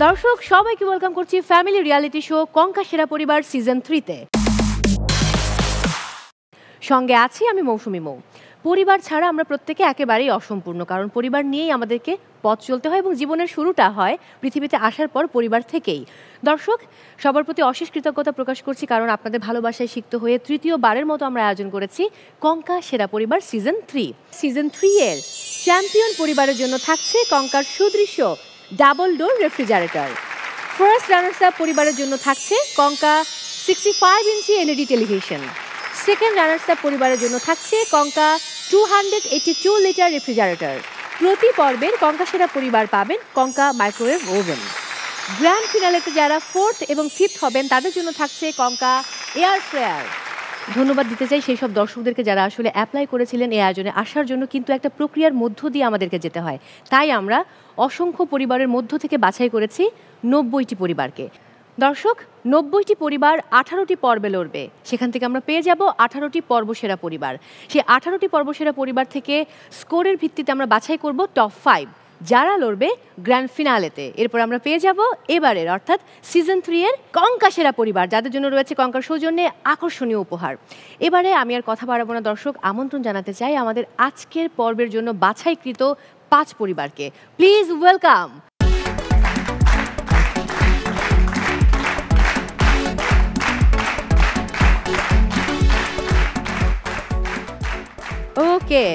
দর্শক সবাইকে ওয়েলকাম করছি ফ্যামিলি রিয়ালিটি শো কঙ্কা সেরা পরিবার সিজন 3 তে। সঙ্গে আছি আমি মৌসুমী মৌ। পরিবার ছাড়া আমরা প্রত্যেকে একেবারেই অসম্পূর্ণ, কারণ পরিবার নিয়েই আমাদেরকে পথ চলতে হয় এবং জীবনের শুরুটা হয় পৃথিবীতে আসার পর পরিবার থেকেই। দর্শক সবার প্রতি অশেষ কৃতজ্ঞতা প্রকাশ করছি, কারণ আপনাদের ভালোবাসায় সিক্ত হয়ে তৃতীয়বারের মতো আমরা আয়োজন করেছি কঙ্কা সেরা পরিবার সিজন 3। সিজন 3 এর চ্যাম্পিয়ন পরিবারের জন্য থাকছে কঙ্কার সুদৃশ্য double door refrigerator. First runners up পরিবারের জন্য থাকছে Konka 65 inch LED television. Second runners up পরিবারের জন্য থাকছে কঙ্কা 282 লিটার রেফ্রিজারেটর। প্রতি পর্বের কঙ্কা সেরা পরিবার পাবেন কঙ্কা মাইক্রোওয়েভ ওভেন। গ্র্যান্ড ফিনালেতে যারা 4th এবং 5th হবেন তাদের জন্য থাকছে কঙ্কা এয়ার ফ্রায়ার। ধন্যবাদ দিতে চাই সেই সব দর্শকদেরকে যারা আসলে অ্যাপ্লাই করেছিলেন এই আয়োজনে আসার জন্য, কিন্তু একটা প্রক্রিয়ার মধ্য দিয়ে আমাদেরকে যেতে হয়, তাই আমরা অসংখ্য পরিবারের মধ্য থেকে বাছাই করেছি 90টি পরিবারকে। দর্শক 90টি পরিবার 18টি পর্বে লড়বে, সেখান থেকে আমরা পেয়ে যাব 18টি পর্বসেরা পরিবার। সেই 18টি পর্বসেরা পরিবার থেকে স্কোরের ভিত্তিতে আমরা বাছাই করব টপ 5 যারা লড়বে গ্র্যান্ড ফিনালেতে। এরপর আমরা পেয়ে যাব এবারের অর্থাৎ সিজন 3 এর কঙ্কা সেরা পরিবার, যাদের জন্য রয়েছে কঙ্কার সৌজন্যে আকর্ষণীয় উপহার। এবারে আমি আর কথা বাড়াবো না দর্শক, আমন্ত্রণ জানাতে চাই আমাদের আজকের পর্বের জন্য বাছাইকৃত 5 পরিবারকে। Please welcome. ওকে,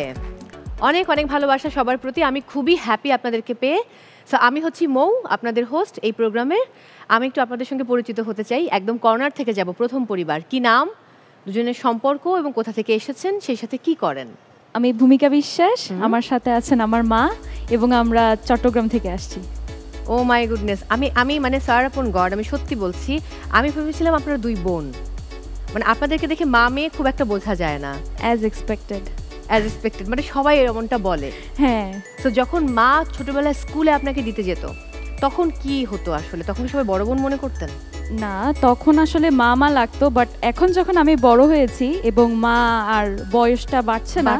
অনেক অনেক ভালোবাসা সবার প্রতি। আমি খুবই হ্যাপি আপনাদেরকে পেয়ে। সো আমি হচ্ছি মৌ, আপনাদের হোস্ট এই প্রোগ্রামের। আমি একটু আপনাদের সঙ্গে পরিচিত হতে চাই। একদম কর্নার থেকে যাব। প্রথম পরিবার, কি নাম, দুজনের সম্পর্ক এবং কোথা থেকে এসেছেন, সেই সাথে কি করেন? আমি ভূমিকা বিশ্বাস, আমার সাথে আছেন আমার মা, এবং আমরা চট্টগ্রাম থেকে আসছি। ও মাই গুডনেস, আমি মানে স্যার আপন গড, আমি সত্যি বলছি, আমি ভেবেছিলাম আপনারা 2 বোন। মানে আপনাদেরকে দেখে মা মেয়ে খুব একটা বোঝা যায় না। অ্যাজ এক্সপেক্টেড, মানে সবাই এমনটা বলে। হ্যাঁ। তো যখন মা ছোটবেলায় স্কুলে আপনাকে দিতে যেত তখন কি হতো আসলে? তখন সবাই বড় বোন মনে করতেন? না, তখন আসলে মা লাগতো, বাট এখন যখন আমি বড় হয়েছি এবং মা আর বয়সটা বাড়ছে না,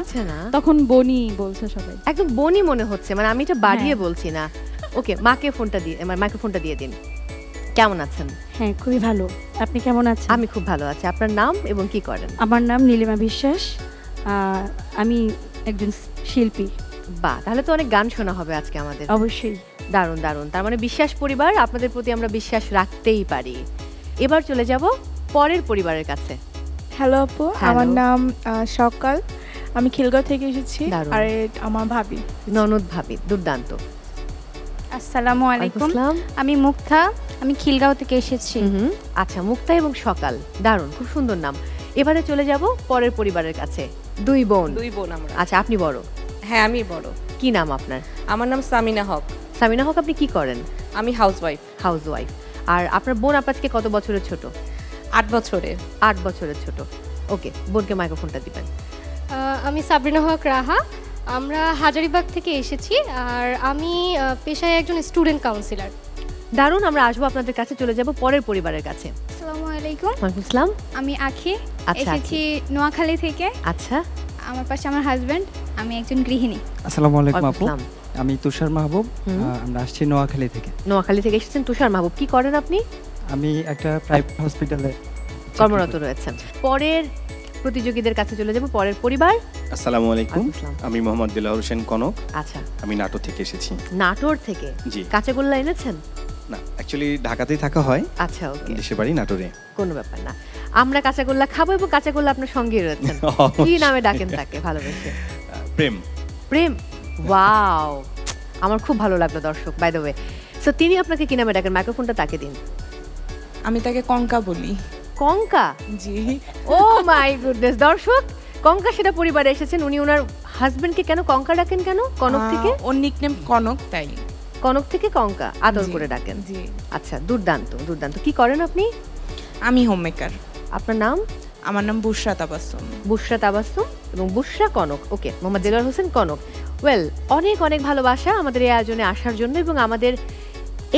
তখন বোনই বলছে সবাই। একদম বোনই মনে হচ্ছে, মানে আমি এটা বাড়িয়ে বলছি না। ওকে, মাকে ফোনটা দিয়ে, মাইক্রোফোনটা দিয়ে দিন। কেমন আছেন? হ্যাঁ, খুবই ভালো। আপনি কেমন আছেন? আমি খুব ভালো আছি। আপনার নাম এবং কি করেন? আমার নাম নীলিমা বিশ্বাস, আমি একজন শিল্পী। বাহ, তাহলে তো অনেক গান শোনা হবে আজকে আমাদের। অবশ্যই। দারুণ দারুণ। তার মানে বিশ্বাস পরিবার, আপনাদের প্রতি আমরা বিশ্বাস রাখতেই পারি। এবার চলে যাব পরের পরিবারের কাছে। হ্যালো আপু, আমার নাম সকাল, আমি খিলগাঁও থেকে এসেছি। আর আমার ভাবি ননদ ভাবি। দুর্দান্ত। আসসালামু আলাইকুম, আমি মুক্তা, আমি খিলগাঁও থেকে এসেছি। আচ্ছা, মুক্তা এবং সকাল, দারুণ, খুব সুন্দর নাম। এবারে চলে যাব পরের পরিবারের কাছে। 2 বোন আমরা। আচ্ছা, আপনি বড়? হ্যাঁ, আমি বড়। কি নাম আপনার? আমার নাম সামিনা হক। সামিনা হক, আপনি কি করেন? আমি হাউসওয়াইফ। আর আপনার বোন আপনার থেকে কত বছরের ছোট? 8 বছরের। 8 বছরের ছোট। ওকে, বোনকে মাইক্রোফোনটা দিবেন। আমি সাবরিনা হক রাহা, আমরা হাজারীবাগ থেকে এসেছি, আর আমি পেশায় একজন স্টুডেন্ট কাউন্সিলর। দারুণ, আমরা আসবো আপনাদের কাছে। চলে যাব পরের পরিবারের কাছে। আসসালামু আলাইকুম। ওয়ালাইকুম আসসালাম। আমি আখি, এসেছি নোয়াখালী থেকে। আচ্ছা, আমার পাশে আমার হাজবেন্ড, আমি একজন গৃহিণী। আসসালামু আলাইকুম আপু, আমি তুষার মাহবুব, আমরা আসছি নোয়াখালী থেকে। নোয়াখালী থেকে এসেছেন তুষার মাহবুব, কি করেন আপনি? আমি একটা প্রাইভেট হসপিটালে কর্মরত রয়েছেন। পরের প্রতিযোগীদের কাছে চলে যাব, পরের পরিবার। আসসালামু আলাইকুম, আমি মোহাম্মদ দিলওয়ার হোসেন কনক। আচ্ছা, আমি নাটোর থেকে এসেছি। নাটোর থেকে? জি। কাঁচাগোল্লা এনেছেন? না, অ্যাকচুয়ালি ঢাকাতেই থাকা হয়। আচ্ছা, ওকে, দেশের বাড়ি নাটোরে। কোনো ব্যাপার না, আমরা কাঁচাগোল্লা খাবো এবং কাঁচাগোল্লা আপনার সঙ্গে রয়েছেন। কি নামে ডাকেন তাকে ভালোবেসে? প্রেম। প্রেম, ওয়াও, আমার খুব ভালো লাগলো দর্শক, বাই দ্য ওয়ে। সো তিনি আপনাকে কি নামে ডাকেন? মাইক্রোফোনটা তাকে দিন। আমি তাকে কঙ্কা বলি। কঙ্কা? জি। ও মাই গুডনেস। দর্শক, কঙ্কা সেটা পরিবারে এসেছেন। উনি ওনার হাজবেন্ডকে কেন কঙ্কা ডাকেন? কেন? কনক থেকে? ওর নিকনেম কনক, তাই কনক থেকে কঙ্কা আদর করে ডাকেন। জি। আচ্ছা, দুর্দান্ত দুর্দান্ত। কি করেন আপনি? আমি হোমমেকার। আপনার নাম? আমার নাম বুশরা তাবাসসুম। বুশরা তাবাসসুম এবং বুশরা কনক। ওকে, মোহাম্মদ দিলওয়ার হোসেন কনক। ওয়েল, অনেক অনেক ভালোবাসা আমাদের এই আয়োজনে আসার জন্য। এবং আমাদের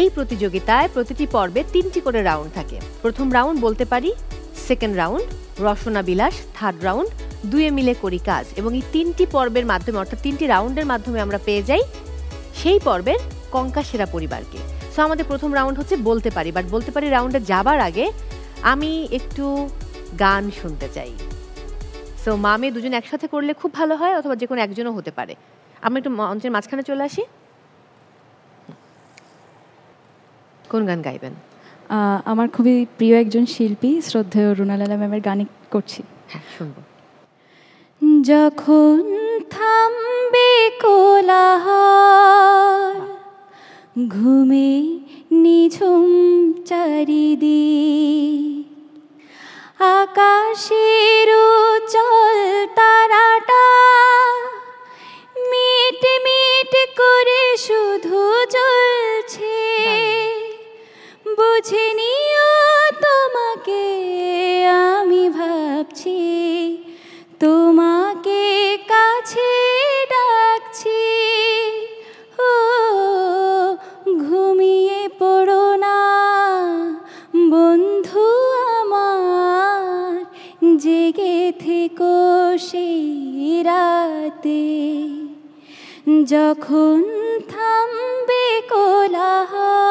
এই প্রতিযোগিতায় প্রতিটি পর্বে 3টি করে রাউন্ড থাকে। প্রথম রাউন্ড বলতে পারি, সেকেন্ড রাউন্ড রসনা বিলাস, থার্ড রাউন্ড দুয়ে মিলে করি কাজ। এবং এই 3টি পর্বের মাধ্যমে, অর্থাৎ 3টি রাউন্ডের মাধ্যমে আমরা পেয়ে যাই সেই পর্বের কঙ্কা সেরা পরিবারকে। সো আমাদের প্রথম রাউন্ড হচ্ছে বলতে পারি, বাট বলতে পারি রাউন্ডে যাবার আগে আমি একটু গান শুনতে চাই। সো মা মেয়ে দুজন একসাথে করলে খুব ভালো হয়, অথবা যে কোনো একজনও হতে পারে। আমি একটু মঞ্চের মাঝখানে চলে আসি। কোন গান গাইবেন? আমার খুবই প্রিয় একজন শিল্পী, শ্রদ্ধেয় রুনালালা ম্যামের গান করছি। হ্যাঁ, শুনবো। যখন থামবে কোলাহল, ঘুমে নিঝুম চারিদিক, আকাশের উজ্জ্বল তারাটা মিট মিট করে শুধু জ্বলছে, বুঝে নিও তোমাকে আমি ভাবছি, তোমাকে কাছে ডাকছি। ও ঘুমিয়ে পড়ো না বন্ধু আমার, জেগে থেকো সেই রাতে, যখন থামবে কোলাহল,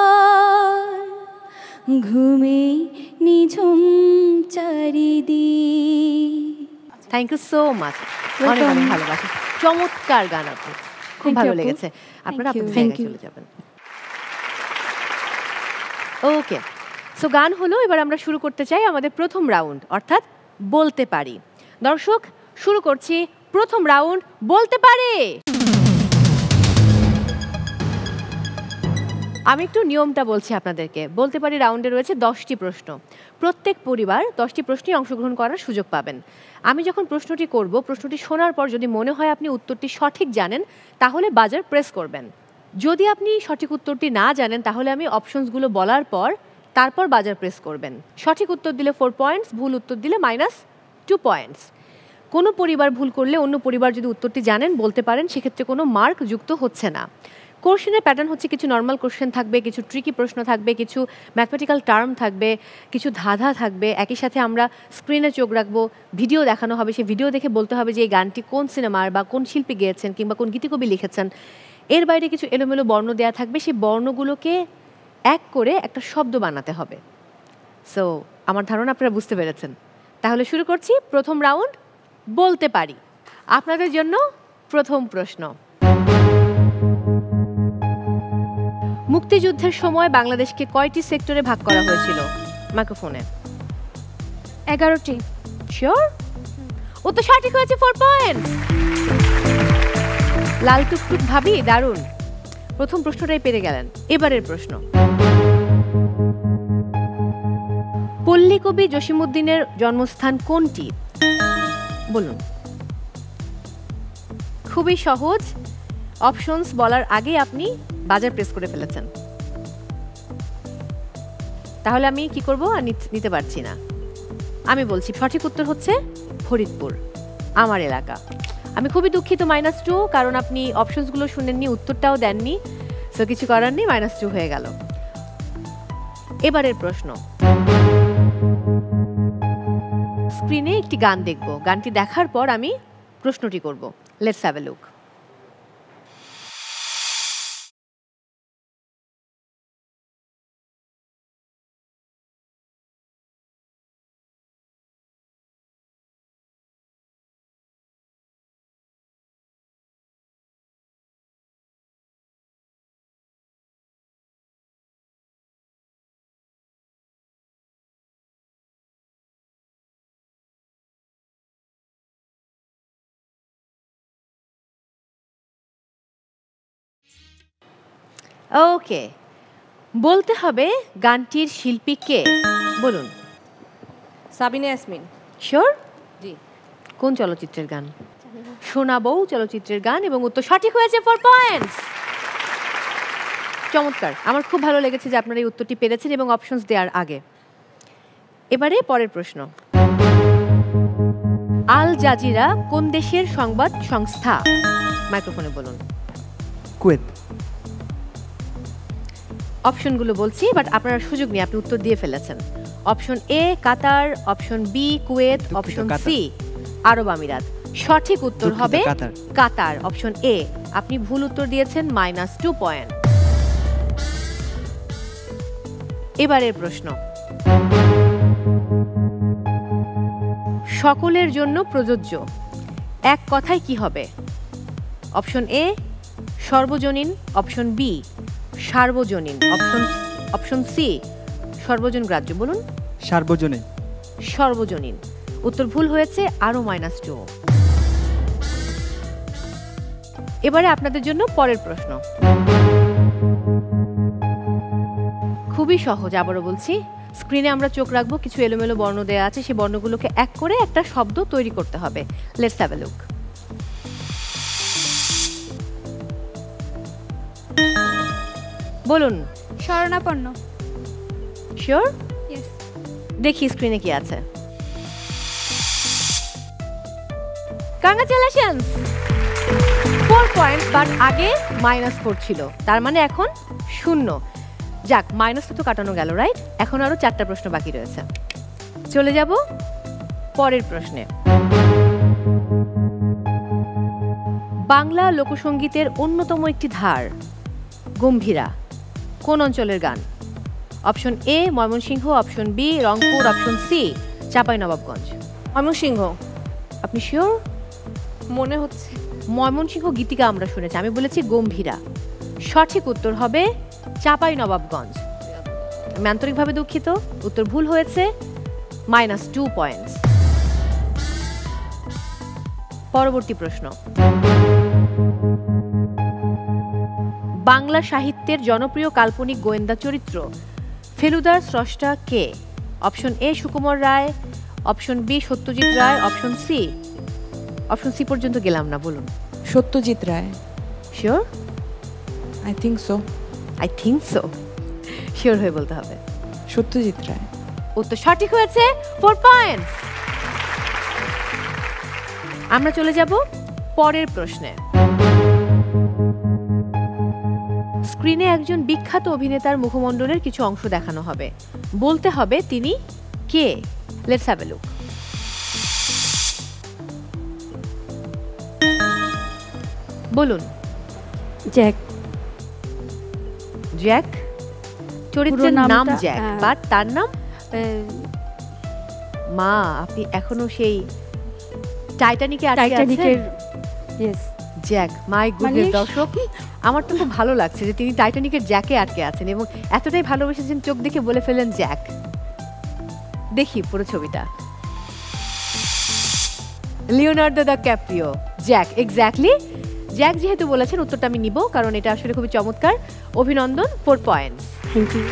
ঘুমে নিঝুম চারিদিক। থ্যাংক ইউ সো মাচ, অনেক অনেক ভালোবাসি, চমৎকার গান, আপনি খুব ভালো লেগেছে। আপনারা আপনাদের জায়গায় চলে যাবেন। ওকে, সো গান হলো, এবার আমরা শুরু করতে চাই আমাদের প্রথম রাউন্ড, অর্থাৎ বলতে পারি। দর্শক, শুরু করছি প্রথম রাউন্ড, বলতে পারে। আমি একটু নিয়মটা বলছি আপনাদেরকে। বলতে পারি রাউন্ডে রয়েছে 10টি প্রশ্ন। প্রত্যেক পরিবার 10টি প্রশ্নে অংশগ্রহণ করার সুযোগ পাবেন। আমি যখন প্রশ্নটি করব, প্রশ্নটি শোনার পর যদি মনে হয় আপনি উত্তরটি সঠিক জানেন, তাহলে বাজার প্রেস করবেন। যদি আপনি সঠিক উত্তরটি না জানেন, তাহলে আমি অপশনসগুলো বলার পর তারপর বাজার প্রেস করবেন। সঠিক উত্তর দিলে 4 পয়েন্টস, ভুল উত্তর দিলে -2 পয়েন্টস। কোনো পরিবার ভুল করলে অন্য পরিবার যদি উত্তরটি জানেন, বলতে পারেন, সেক্ষেত্রে কোনো মার্ক যুক্ত হচ্ছে না। কোশ্চেনের প্যাটার্ন হচ্ছে কিছু নর্মাল কোশ্চেন থাকবে, কিছু ট্রিকি প্রশ্ন থাকবে, কিছু ম্যাথমেটিক্যাল টার্ম থাকবে, কিছু ধাঁধা থাকবে। একই সাথে আমরা স্ক্রিনে চোখ রাখবো, ভিডিও দেখানো হবে, সেই ভিডিও দেখে বলতে হবে যে এই গানটি কোন সিনেমার বা কোন শিল্পী গেয়েছেন কিংবা কোন গীতিকবি লিখেছেন। এর বাইরে কিছু এলোমেলো বর্ণ দেওয়া থাকবে, সেই বর্ণগুলোকে এক করে একটা শব্দ বানাতে হবে। সো আমার ধারণা আপনারা বুঝতে পেরেছেন। তাহলে শুরু করছি প্রথম রাউন্ড, বলতে পারি। আপনাদের জন্য প্রথম প্রশ্ন। মুক্তিযুদ্ধের সময় বাংলাদেশকে কয়টি সেক্টরে ভাগ করা হয়েছিল? মাইক্রোফোনে। 11টি। শিওর? উত্তর সঠিক হয়েছে, 4 পয়েন্টস। লাল টুকটুক ভাবি, দারুণ। প্রথম প্রশ্নটাই পেরে গেলেন। এবারের প্রশ্ন। পল্লী কবি জসিমউদ্দিনের জন্মস্থান কোনটি? বলুন। খুবই সহজ, অপশনস বলার আগে আপনি বাজার প্রেস করে ফেলেছেন। তাহলে আমি কি করব? আর নিতে পারছি না। আমি বলছি সঠিক উত্তর হচ্ছে ফরিদপুর, আমার এলাকা। আমি খুবই দুঃখিত, -2, কারণ আপনি অপশনসগুলো শুনেননি, উত্তরটাও দেননি। সো কিছু করার নেই, -2 হয়ে গেল। এবারের প্রশ্ন। স্ক্রিনে একটি গান দেখব, গানটি দেখার পর আমি প্রশ্নটি করব। Let's have a look. Okay, বলতে হবে গানটির শিল্পী কে? বলুন। সাবিনা ইয়াসমিন। শিওর? জি। কোন চলচ্চিত্রের গান? সোনা বউ চলচ্চিত্রের গান, এবং উত্তর সঠিক হয়েছে, 4 পয়েন্টস। চমৎকার, আমার খুব ভালো লেগেছে যে আপনারা এই উত্তরটি পেরেছেন এবং অপশনস দেওয়ার আগে। এবারে পরের প্রশ্ন। আল জাজিরা কোন দেশের সংবাদ সংস্থা? মাইক্রোফোনে বলুন। কুয়েত। অপশনগুলো বলছি, বাট আপনারা সুযোগ নিয়ে আপনি উত্তর দিয়ে ফেলেছেন। Option A Qatar, option B Kuwait, option C আরব আমিরাত। সঠিক উত্তর হবে কাতার, অপশন এ। আপনি ভুল উত্তর দিয়েছেন, -2 পয়েন্ট। এবারের প্রশ্ন, সকলের জন্য প্রযোজ্য এক কথায় কি হবে? অপশন এ সর্বজনীন, অপশন বি সার্বজনীন, অপশন সি সর্বজন গ্রাহ্য। বলুন। সার্বজনীন। সর্বজনীন উত্তর ভুল হয়েছে, আরো -2। এবারে আপনাদের জন্য পরের প্রশ্ন, খুবই সহজ। আবারও বলছি, স্ক্রিনে আমরা চোখ রাখবো, কিছু এলোমেলো বর্ণ দেওয়া আছে, সেই বর্ণগুলোকে এক করে একটা শব্দ তৈরি করতে হবে। Let's have a look. বলুন। শরণাপন্ন। শিওর? ইয়েস। দেখি স্ক্রিনে কি আছে। কংগ্রাচুলেশনস, 4 পয়েন্ট, বাট আগে -4 ছিল, তার মানে এখন 0। যাক, মাইনাস তো কাটানো গেল, রাইট? এখন আরো 4টা প্রশ্ন বাকি রয়েছে। চলে যাব পরের প্রশ্নে। বাংলা লোকসঙ্গীতের অন্যতম একটি ধার গম্ভীরা কোন অঞ্চলের গান? Option A Mymensingh, option B Rangpur, option C Chapainawabganj. Mymensingh. আপনি শিওর? মনে হচ্ছে ময়মনসিংহ গীতিকা আমরা শুনেছি, আমি বলেছি গম্ভীরা। সঠিক উত্তর হবে চাঁপাইনবাবগঞ্জ। আমি আন্তরিকভাবে দুঃখিত, উত্তর ভুল হয়েছে, -2 পয়েন্টস। পরবর্তী প্রশ্ন, বাংলা সাহিত্যের জনপ্রিয় কাল্পনিক গোয়েন্দা চরিত্র ফেলুদার স্রষ্টা কে? Option A Sukumar Ray, option B Satyajit Ray, option C পর্যন্ত গেলাম না, বলুন। Satyajit Ray. Sure? I think so. Sure হয়ে বলতে হবে। সত্যজিৎ রায়। উত্তর সঠিক হয়েছে, 4 পয়েন্টস। আমরা চলে যাব পরের প্রশ্নে। স্ক্রিনে একজন বিখ্যাত অভিনেতার মুখমণ্ডলের কিছু অংশ দেখানো হবে, বলতে হবে তিনি কে। Let's have a look. বলুন। জ্যাক। জ্যাক? চরিত্রের নাম জ্যাক, বাট তার নাম মা। আপনি এখনো সেই টাইটানিকে আটকে আছেন। Yes, Jack. মাই গুডনেস দর্শক, আমার তো খুব ভালো লাগছে যে তিনি টাইটানিকের জ্যাকে আটকে আছেন এবং এতটাই ভালোবেসেছেন চোখ দেখে বলে ফেলেন জ্যাক। দেখি পুরো ছবিটা। Leonardo da Caprio, Jack, exactly. Jack যেহেতু বলেছেন, উত্তরটা আমি নিব, কারণ এটা আসলে খুবই চমৎকার। অভিনন্দন, 4 পয়েন্টস। Thank you.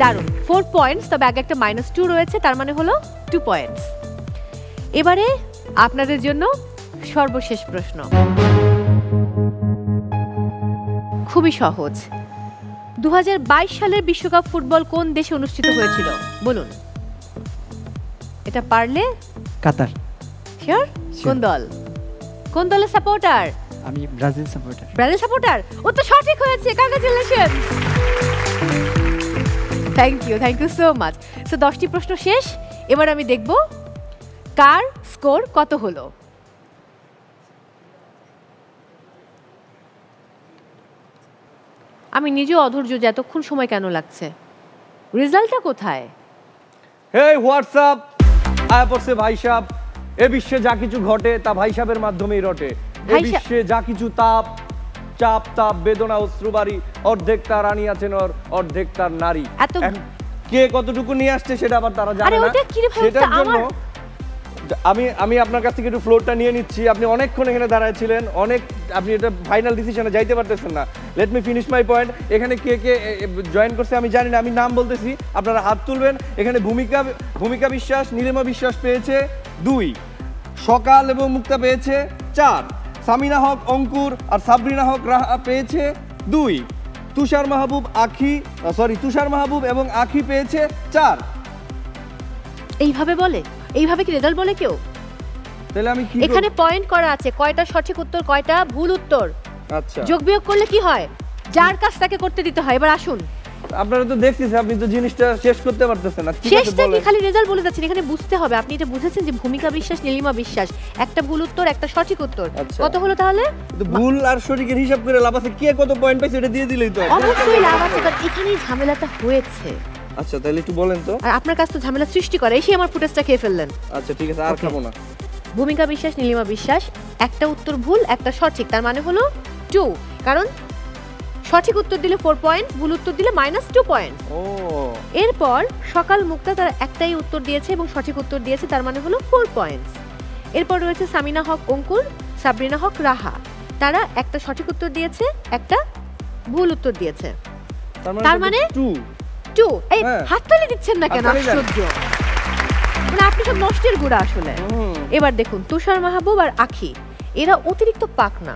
দারুণ, 4 পয়েন্টস, তবে আগে একটা -2 রয়েছে, তার মানে হলো 2 পয়েন্টস। এবারে আপনাদের জন্য সর্বশেষ প্রশ্ন, খুবই সহজ। 2022 সালের বিশ্বকাপ ফুটবল কোন দেশে অনুষ্ঠিত হয়েছিল? বলুন। এটা পারলে কাতার। শিওর? কোন দল? কোন দলের সাপোর্টার? আমি ব্রাজিল সাপোর্টার। Brazil supporter? উত্তর সঠিক হয়েছে, congratulations. Thank you so much. So 10টি প্রশ্ন শেষ। এবার আমি দেখব কার স্কোর কত হলো। আমি নিজেও অধৈর্য যে এতক্ষণ সময় কেন লাগছে। রেজাল্টটা কোথায়? হেই হোয়াটসঅ্যাপ, আয়া পড়ছে ভাই সাহেব। এ বিশ্বে যা কিছু ঘটে তা ভাই সাহেবের মাধ্যমেই রটে। এ বিশ্বে যা কিছু চাপ বেদনা অশ্রুবাড়ি, অর্ধেক তার রানী আছেন অর্ধেক তার নারী। কে কতটুকু নিয়ে আসছে সেটা আবার তারা জানে না। সেটার জন্য আমি আপনার কাছ থেকে একটু ফ্লোরটা নিয়ে নিচ্ছি। আপনি অনেকক্ষণ এখানে দাঁড়ায় ছিলেন, আপনি এটা ফাইনাল ডিসিশনে যাইতে পারতেছেন না। Let me finish my point. এখানে কে কে জয়েন করছে আমি জানি না, আমি নাম বলতেছি, আপনারা হাত তুলবেন। এখানে ভূমিকা বিশ্বাস, নীলিমা বিশ্বাস পেয়েছে 2, সকাল এবং মুক্তা পেয়েছে 4, সামিনা হক অঙ্কুর আর সাবরিনা হক রাহা পেয়েছে 2, তুষার মাহবুব এবং আখি পেয়েছে 4। এইভাবে বলে? এইভাবে কি রেজাল্ট বলে কেউ? তাহলে আমি কি, এখানে পয়েন্ট করা আছে, কয়টা সঠিক উত্তর কয়টা ভুল উত্তর। আচ্ছা, যোগ বিয়োগ করলে কি হয়? যার কাজ তাকে করতে দিতে হয়। এবার আসুন, আপনারা তো দেখতেছেন, আপনি তো জিনিসটা শেষ করতে পারতেছেন না। শেষটা কি খালি রেজাল্ট বলে যাচ্ছেন? এখানে বুঝতে হবে, আপনি এটা বুঝেছেন যে ভূমিকা বিশ্বাস, নীলিমা বিশ্বাস, একটা ভুল উত্তর একটা সঠিক উত্তর। কত হলো তাহলে? ভুল আর সঠিকের হিসাব করে লাভ আছে, কে কত পয়েন্ট পাইছে এটা দিয়ে দিলেই তো। অবশ্যই লাভ আছে, কারণ এখানেই ঝামেলাটা হয়েছে। আচ্ছা তাহলে একটু বলেন তো। আর আপনার কাছ তো ঝামেলা সৃষ্টি করে, এসে আমার ফুটেজটা খেয়ে ফেললেন। আচ্ছা ঠিক আছে, আর খাবো না। ভূমিকা বিশ্বাস, নীলিমা বিশ্বাস, একটা উত্তর ভুল একটা সঠিক, তার মানে হলো 2। কারণ সঠিক উত্তর দিলে 4 পয়েন্ট, ভুল উত্তর দিলে -2 পয়েন্ট। এরপর সকাল মুক্তা তারা একটাই উত্তর দিয়েছে এবং সঠিক উত্তর দিয়েছে, তার মানে হলো 4 পয়েন্টস। এরপর রয়েছে সামিনা হক অঙ্কুর, সাবরিনা হক রাহা, তারা একটা সঠিক উত্তর দিয়েছে একটা ভুল উত্তর দিয়েছে, তার মানে 2। এই হাততালি দিচ্ছেন না কেন? আশ্চর্য, মানে আপনি সব নষ্টের গুড়া আসলে। এবার দেখুন তুষার মাহবুব আর আখি, এরা অতিরিক্ত পাকনা,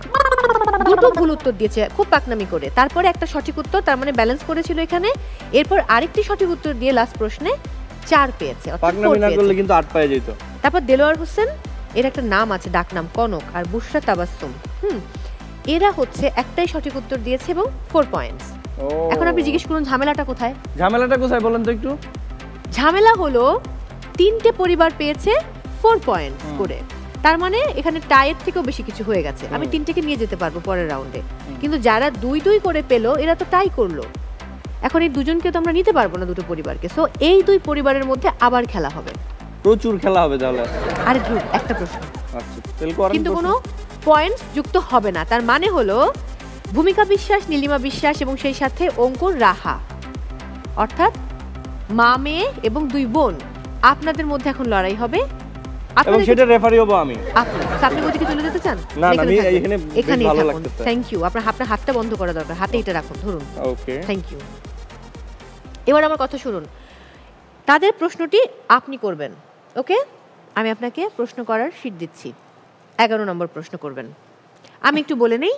দুটো ভুল উত্তর দিয়েছে খুব পাকনামি করে, তারপরে একটা সঠিক উত্তর, তার মানে ব্যালেন্স করেছিল এখানে। এরপর আরেকটি সঠিক উত্তর দিয়ে লাস্ট প্রশ্নে 4 পেয়েছে, পাকনামি না করলে কিন্তু 8 পেয়ে যেত। তারপর দেলোয়ার হোসেন, এর একটা নাম আছে ডাক নাম কনক, আর বুশরা তাবাসসুম, এরা হচ্ছে একটাই সঠিক উত্তর দিয়েছে এবং 4 পয়েন্টস। এখন আপনি জিজ্ঞেস করুন ঝামেলাটা কোথায়? ঝামেলাটা কোথায় বলেন তো একটু। ঝামেলা হলো 3টে পরিবার পেয়েছে 4 পয়েন্ট করে, তার মানে এখানে টাইয়ের থেকেও বেশি কিছু হয়ে গেছে। আমি 3টেকে নিয়ে যেতে পারবো পরের রাউন্ডে, কিন্তু যারা 2-2 করে পেলো এরা তো টাই করলো। এখন এই দুজনকে তো আমরা নিতে পারবো না, দুটো পরিবারকে। সো এই 2 পরিবারের মধ্যে আবার খেলা হবে, প্রচুর খেলা হবে তাহলে। আর গ্রুপ একটা প্রশ্ন, আচ্ছা তাহলে করেন, কিন্তু কোনো পয়েন্ট যুক্ত হবে না। তার মানে হলো ভূমিকা বিশ্বাস, নীলিমা বিশ্বাস এবং সেই সাথে অঙ্কুর রাহা, অর্থাৎ মা মেয়ে এবং 2 বোন, আপনাদের মধ্যে এখন লড়াই হবে। এবং সেটা রেফারি হব আমি। আপনি ওদিকে চলে যেতে চান? না না, আমি এখানে ভালো লাগতেছে। Thank you. আপনার হাতটা বন্ধ করা দরকার, হাতে এটা রাখুন, ধরুন। Okay thank you. এবার আমার কথা শুনুন, তাদের প্রশ্নটি আপনি করবেন। ওকে, আমি আপনাকে প্রশ্ন করার শীট দিচ্ছি। 11 নম্বর প্রশ্ন করবেন। আমি একটু বলে নেই,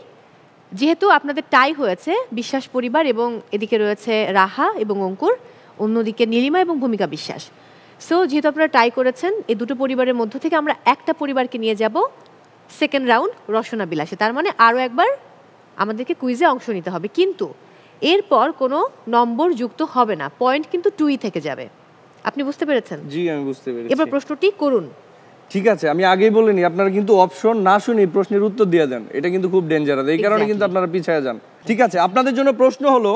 যেহেতু আপনাদের টাই হয়েছে বিশ্বাস পরিবার এবং এদিকে রয়েছে রাহা এবং অঙ্কুর, অন্যদিকে নীলিমা এবং ভূমিকা বিশ্বাস। সো যেহেতু আপনারা টাই করেছেন, এই দুটো পরিবারের মধ্য থেকে আমরা একটা পরিবারকে নিয়ে যাব সেকেন্ড রাউন্ড রসনা বিলাসে। তার মানে আরও একবার আমাদেরকে কুইজে অংশ নিতে হবে, কিন্তু এরপর কোনো নম্বর যুক্ত হবে না, পয়েন্ট কিন্তু 2ই থেকে যাবে। আপনি বুঝতে পেরেছেন? জি আমি বুঝতে পেরেছি। এবার প্রশ্নটি করুন। ঠিক আছে, আমি আগেই বলিনি, আপনারা কিন্তু অপশন না শুনে প্রশ্নের উত্তর দিয়ে দেন, এটা কিন্তু খুব ডেঞ্জারাস, এই কারণে কিন্তু আপনারা পিছিয়ে যান। ঠিক আছে, আপনাদের জন্য প্রশ্ন হলো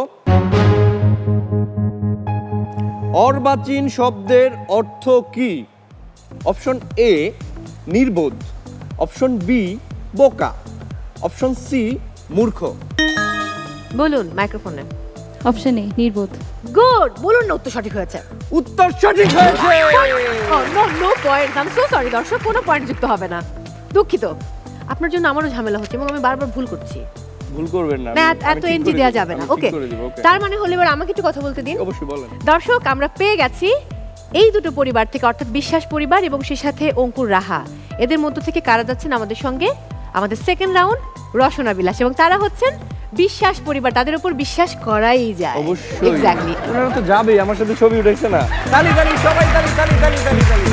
অর্বাচীন শব্দের অর্থ কি? অপশন এ নির্বোধ, অপশন বি বোকা, অপশন সি মূর্খ। বলুন মাইক্রোফোনে। অপশন এ নির্বোধ। গুড, বলুন না উত্তর সঠিক হয়েছে। উত্তর সঠিক হয়েছে। No point, I am so sorry দর্শক, কোনো পয়েন্ট যুক্ত হবে না, দুঃখিত। আপনার জন্য আমারও ঝামেলা হচ্ছে এবং আমি বারবার ভুল করছি। ভুল করবেন না, এত এন্ট্রি দেওয়া যাবে না। ওকে, তার মানে হলো এবার আমাকে একটু কথা বলতে দিন। অবশ্যই বলেন। দর্শক, আমরা পেয়ে গেছি এই দুটো পরিবার থেকে, অর্থাৎ বিশ্বাস পরিবার এবং সেই সাথে অঙ্কুর রাহা, এদের মধ্য থেকে কারা যাচ্ছেন আমাদের সঙ্গে আমাদের সেকেন্ড রাউন্ড রসনা বিলাস, এবং তারা হচ্ছেন বিশ্বাস পরিবার। তাদের উপর বিশ্বাস করাই যায়। অবশ্যই, এক্স্যাক্টলি। ওনারা তো যাবেই, আমার সাথে ছবি উঠেছে না। তালি তালি সবাই, তালি তালি তালি তালি তালি।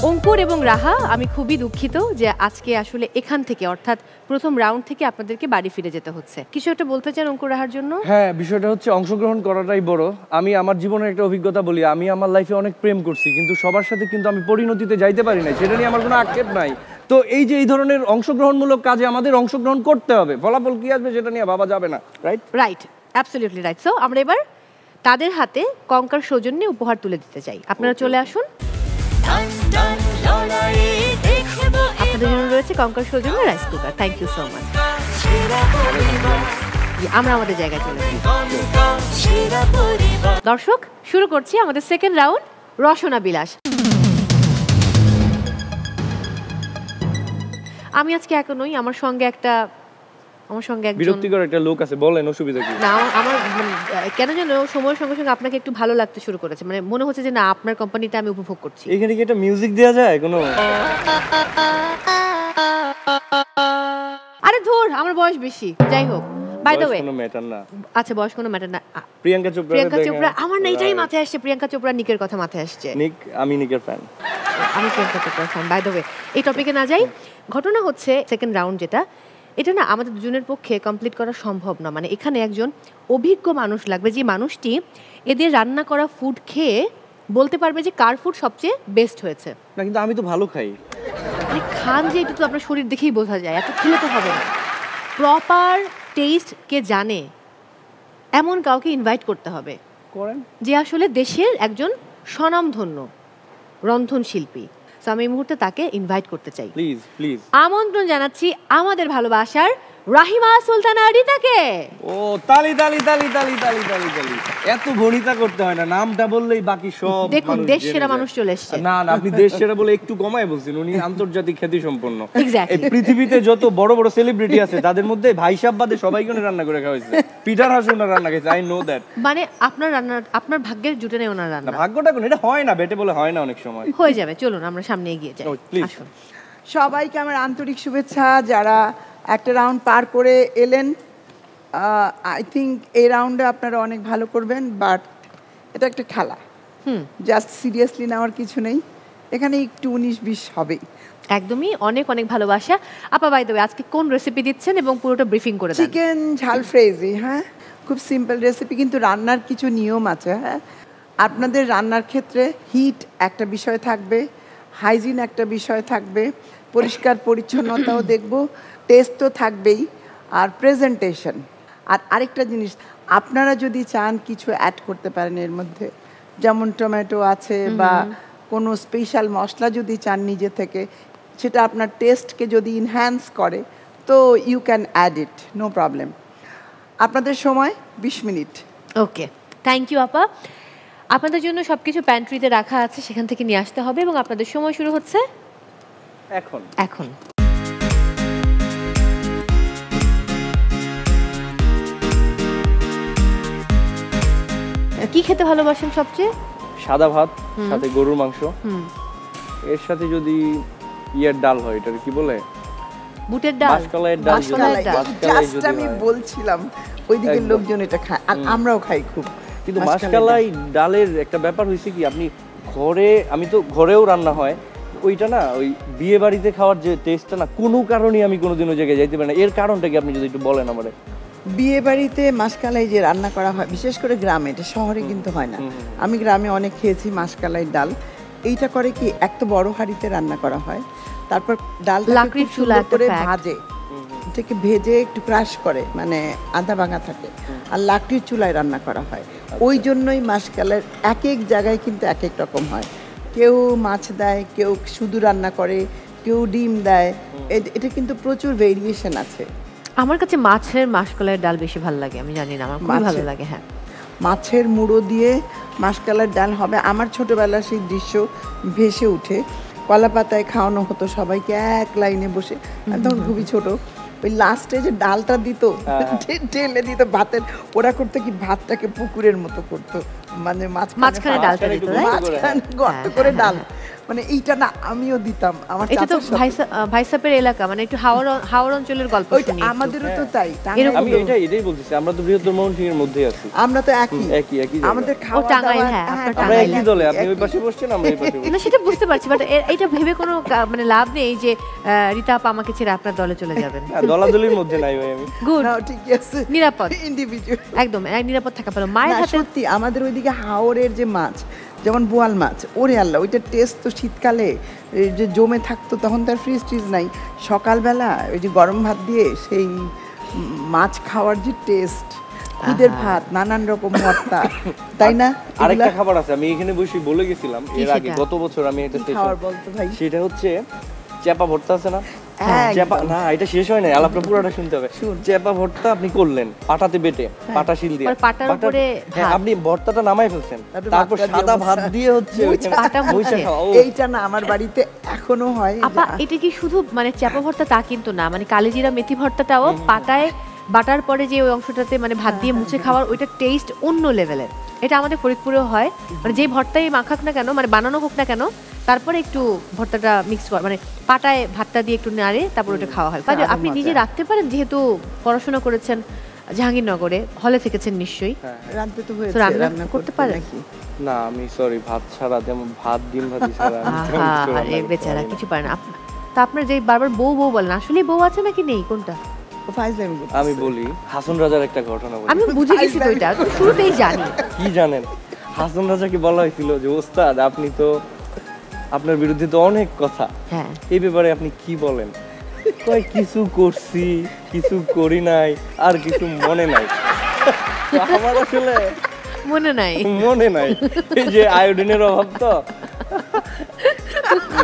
অঙ্কুর এবং রাহা, আমি খুবই দুঃখিত যে আজকে আসলে এখান থেকে, অর্থাৎ প্রথম রাউন্ড থেকে আপনাদেরকে বাড়ি ফিরে যেতে হচ্ছে। কিছু একটা বলতে চান অঙ্কুর রাহার জন্য? হ্যাঁ, বিষয়টা হচ্ছে অংশগ্রহণ করাটাই বড়। আমি আমার জীবনের একটা অভিজ্ঞতা বলি, আমি আমার লাইফে অনেক প্রেম করছি, কিন্তু সবার সাথে কিন্তু আমি পরিণতিতে যাইতে পারি না, সেটা নিয়ে আমার কোনো আক্ষেপ নাই। তো এই যে এই ধরনের অংশগ্রহণমূলক কাজে আমাদের অংশগ্রহণ করতে হবে, ফলাফল কি আসবে সেটা নিয়ে ভাবা যাবে না। Right right, absolutely right. So আমরা এবার তাদের হাতে কঙ্কার সৌজন্যে উপহার তুলে দিতে চাই। আপনারা চলে আসুন। আপনাদের জন্য রয়েছে কঙ্কার সৌজন্য rice cooker. Thank you so much. আমরা আমাদের জায়গায় চলে যাই। দর্শক, শুরু করছি আমাদের সেকেন্ড রাউন্ড রসনা বিলাস। আমি আজকে একা নই, আমার সঙ্গে একজন বিরক্তিকর একটা লোক আছে। বলেন, অসুবিধা কি? না, আমার কেন যেন সময়ের সঙ্গে সঙ্গে আপনাকে একটু ভালো লাগতে শুরু করেছে, মানে মনে হচ্ছে যে না, আপনার কোম্পানিটা আমি উপভোগ করছি। এখানে কি একটা মিউজিক দেওয়া যায় কোনো? আরে ধুর, আমার বয়স বেশি। যাই হোক, বাই দ্য ওয়ে, কোনো ম্যাটার না। আচ্ছা, বয়স কোনো ম্যাটার না। প্রিয়াঙ্কা চোপড়া, আমার না এটাই মাথায় আসছে, প্রিয়াঙ্কা চোপড়া নিকের কথা মাথায় আসছে। নিক, আমি নিকের ফ্যান। আমি প্রিয়াঙ্কা চোপড়ার ফ্যান বাই দ্য ওয়ে। এই টপিকে না যাই, ঘটনা হচ্ছে সেকেন্ড রাউন্ড যেটা, এটা না আমাদের দুজনের পক্ষে কমপ্লিট করা সম্ভব না। মানে এখানে একজন অভিজ্ঞ মানুষ লাগবে, যে মানুষটি এদের রান্না করা ফুড খেয়ে বলতে পারবে যে কার ফুড সবচেয়ে বেস্ট হয়েছে। না কিন্তু আমি তো ভালো খাই। মানে খান যে, এটা তো আপনার শরীর দেখেই বোঝা যায়, এত খেলে তো হবে না। প্রপার টেস্ট কে জানে এমন কাউকে ইনভাইট করতে হবে, যে আসলে দেশের একজন স্বনামধন্য রন্ধনশিল্পী। সো আমি এই মুহূর্তে তাকে ইনভাইট করতে চাই। প্লিজ প্লিজ আমন্ত্রণ জানাচ্ছি আমাদের ভালোবাসার রাহিমা সুলতানা রিতাকে। ও তালি তালি তালি তালি তালি তালি তালি। এত গণিতা করতে হয় না, নামটা বললেই বাকি সব। দেখুন দেশ সেরা মানুষ চলে এসেছে। না না, আপনি দেশ সেরা বলে একটু কমায় বলছেন, উনি আন্তর্জাতিক খ্যাতি সম্পন্ন। এক্স্যাক্টলি। এই পৃথিবীতে যত বড় বড় সেলিব্রিটি আছে তাদের মধ্যে ভাই সাহেব বাদে সবাইকে রান্না করে খাওয়াইছে। পিটার হাসন রান্না খাইছে, আই নো দ্যাট। মানে আপনার রান্না, আপনার ভাগ্যের জুটে নেই ওনার রান্না। ভাগ্যটা কোন, এটা হয় না, বেটে বলে হয় না অনেক সময়। হয়ে যাবে, চলুন আমরা সামনে এগিয়ে যাই। আসুন। সবাইকে আমার আন্তরিক শুভেচ্ছা, যারা একটা রাউন্ড পার করে এলেন। আই থিঙ্ক এই রাউন্ডে আপনারা অনেক ভালো করবেন, বাট এটা একটা খেলা, জাস্ট সিরিয়াসলি নেওয়ার কিছু নেই, এখানে একটু 19-20 হবেই। একদমই, অনেক অনেক ভালোবাসা। আপা বাই দ্য ওয়ে, আজকে কোন রেসিপি দিচ্ছেন এবং পুরোটা ব্রিফিং করে দেন। চিকেন ঝাল ফ্রেজি, হ্যাঁ খুব সিম্পল রেসিপি, কিন্তু রান্নার কিছু নিয়ম আছে। হ্যাঁ, আপনাদের রান্নার ক্ষেত্রে হিট একটা বিষয় থাকবে, হাইজিন একটা বিষয় থাকবে, পরিষ্কার পরিচ্ছন্নতাও দেখব, টেস্ট তো থাকবেই, আর প্রেজেন্টেশন। আর আরেকটা জিনিস, আপনারা যদি চান কিছু অ্যাড করতে পারেন এর মধ্যে, যেমন টমেটো আছে বা কোনো স্পেশাল মশলা যদি চান নিজে থেকে, সেটা আপনার টেস্টকে যদি ইনহ্যান্স করে, তো you can add it, no problem. আপনাদের সময় 20 মিনিট। ওকে, থ্যাংক ইউ আপা। আপনাদের জন্য সবকিছু প্যান্ট্রিতে রাখা আছে, সেখান থেকে নিয়ে আসতে হবে, এবং আপনাদের সময় শুরু হচ্ছে এখন। এখন কি খেতে ভালোবাসেন সবচেয়ে? সাদা ভাত, সাথে গরুর মাংস, এর সাথে যদি ইয়ের ডাল হয়, এটা কি বলে, বুটের ডাল, মাসকলাইয়ের ডাল। জাস্ট আমি বলছিলাম ওইদিকে লোকজন এটা খায়, আর আমরাও খাই খুব। কিন্তু মাসকলাই ডালের একটা ব্যাপার হয়েছে কি, আপনি ঘরে, আমি তো ঘরেও রান্না হয়, ওইটা না ওই বিয়ে বাড়িতে খাওয়ার যে টেস্টটা না, কোনো কারণে আমি কোনোদিন ওই জায়গায় যাইতে পারি না। এর কারণটা কি আপনি যদি একটু বলেন আমারে? বিয়ে বাড়িতে মাসকালাই যে রান্না করা হয়, বিশেষ করে গ্রামে, এটা শহরে কিন্তু হয় না। আমি গ্রামে অনেক খেয়েছি মাসকালাই ডাল। এইটা করে কি, একটা বড় হাঁড়িতে রান্না করা হয়, তারপর ডাল লাকড়ির চুলা করে ভাজে, এটাকে ভেজে একটু ক্রাশ করে, মানে আধা ভাঙা থাকে, আর লাকড়ির চুলায় রান্না করা হয়। ওই জন্যই মাসকালের এক এক জায়গায় কিন্তু এক এক রকম হয়। কেউ মাছ দেয়, কেউ শুধু রান্না করে, কেউ ডিম দেয়, এটা কিন্তু প্রচুর ভেরিয়েশন আছে। আমার কাছে মাছের মাসকলাইয়ের ডাল বেশি ভালো লাগে, আমি জানি না, আমার খুব ভালো লাগে। হ্যাঁ, মাছের মুড়ো দিয়ে মাসকলাইয়ের ডাল হবে। আমার ছোটবেলার সেই দৃশ্য ভেসে উঠে, কলা পাতায় খাওয়ানো হতো সবাইকে এক লাইনে বসে, তখন খুবই ছোট। ওই লাস্টে যে ডালটা দিত, ঢেলে দিত ভাতের, ওরা করতো কি, ভাতটাকে পুকুরের মতো করতো, মানে মাঝখানে ডালটা দিত, মাঝখানে গর্ত করে ডাল, মানে এইটা না আমিও দিতাম। আমার এটা তো ভাইসাপের এলাকা, মানে একটু হাওড় অঞ্চলের গল্প শুনি। আমাদেরও তো তাই। আমি এটাই বলতেছি, আমরা তো বৃহত্তর ময়মনসিংহের মধ্যে আছি। আমরা তো একই আমাদের খাওয়া দাওয়া, আমরা একই দলে। আপনি ওই পাশে বসছেন, আমরা এই পাশে বসছি। না, সেটা বুঝতে পারছি, বাট এটা ভেবে কোনো মানে লাভ নেই যে রিতা আপা আমাকে ছেড়ে আপনার দলে চলে যাবেন। দলাদলির মধ্যে নাই ভাই আমি। গুড, ঠিক আছে, নিরাপদ, ইন্ডিভিজুয়াল, একদম নিরাপদ থাকা ভালো। মায়ের হাতে সত্যি আমাদের ওইদিকে হাওরের যে মাছ, যেমন বোয়াল মাছ, ওরে আল্লাহ, ওইটার টেস্ট তো শীতকালে যে জমে থাকতো, তখন তার ফ্রিজ ট্রিজ নাই, সকালবেলা ওই যে গরম ভাত দিয়ে সেই মাছ খাওয়ার যে টেস্ট, খুদের ভাত, নানান রকম ভর্তা, তাই না? আরেকটা খাবার আছে, আমি এখানে বসে বলে গেছিলাম এর আগে, গত বছর আমি এটা খাবার বলতো ভাই, সেটা হচ্ছে চেপা ভর্তা আছে না? চেপা না, এটা শেষ হয় না, আলাপটা পুরোটা শুনতে হবে। চেপা ভর্তা আপনি করলেন পাটাতে বেটে, পাটা শিল দিয়ে, পাটার উপরে আপনি ভর্তাটা নামাই ফেলছেন, তারপর সাদা ভাত দিয়ে হচ্ছে এইটা না আমার বাড়িতে এখনো হয়। আপা, এটা কি শুধু মানে চেপা ভর্তা তা কিন্তু না, মানে কালিজিরা মেথি ভর্তাটাও পাটায় বাটার পরে যে ওই অংশটাতে মানে ভাত দিয়ে মুছে খাওয়ার, ওইটা টেস্ট অন্য লেভেলের। এটা আমাদের ফরিদপুরেও হয়, মানে যে ভর্তাই মাখাক না কেন, মানে বানানো হোক না কেন, তারপরে একটু ভর্তাটা মিক্স করে, মানে পাটায় ভাতটা দিয়ে একটু নাড়ে, তারপর ওটা খাওয়া হয়। আপনি নিজে রাখতে পারেন, যেহেতু পড়াশোনা করেছেন, জাহাঙ্গীরনগরে হলে থেকেছেন নিশ্চয়ই, রান্না তো হয়েছে, রান্না করতে পারেন নাকি? না আমি সরি, ভাত ছাড়া, যেমন ভাত ডিম ভাজি ছাড়া আরে বেচারা কিছু পারে না। তা আপনার যে বারবার বউ বউ বলেন, আসলে বউ আছে নাকি নেই, কোনটা? আমি বলি হাসন রাজার একটা ঘটনা বলি। আমি বুঝে গেছি তো, এটা শুরুতেই জানি। কি জানেন, হাসন রাজাকে বলা হয়েছিল যে ওস্তাদ আপনি তো, আপনার বিরুদ্ধে তো অনেক কথা, হ্যাঁ এই ব্যাপারে আপনি কি বলেন? কয় কিছু করছি, কিছু করি নাই, আর কিছু মনে নাই। আমার আসলে মনে নাই, এই যে আয়োডিনের অভাব তো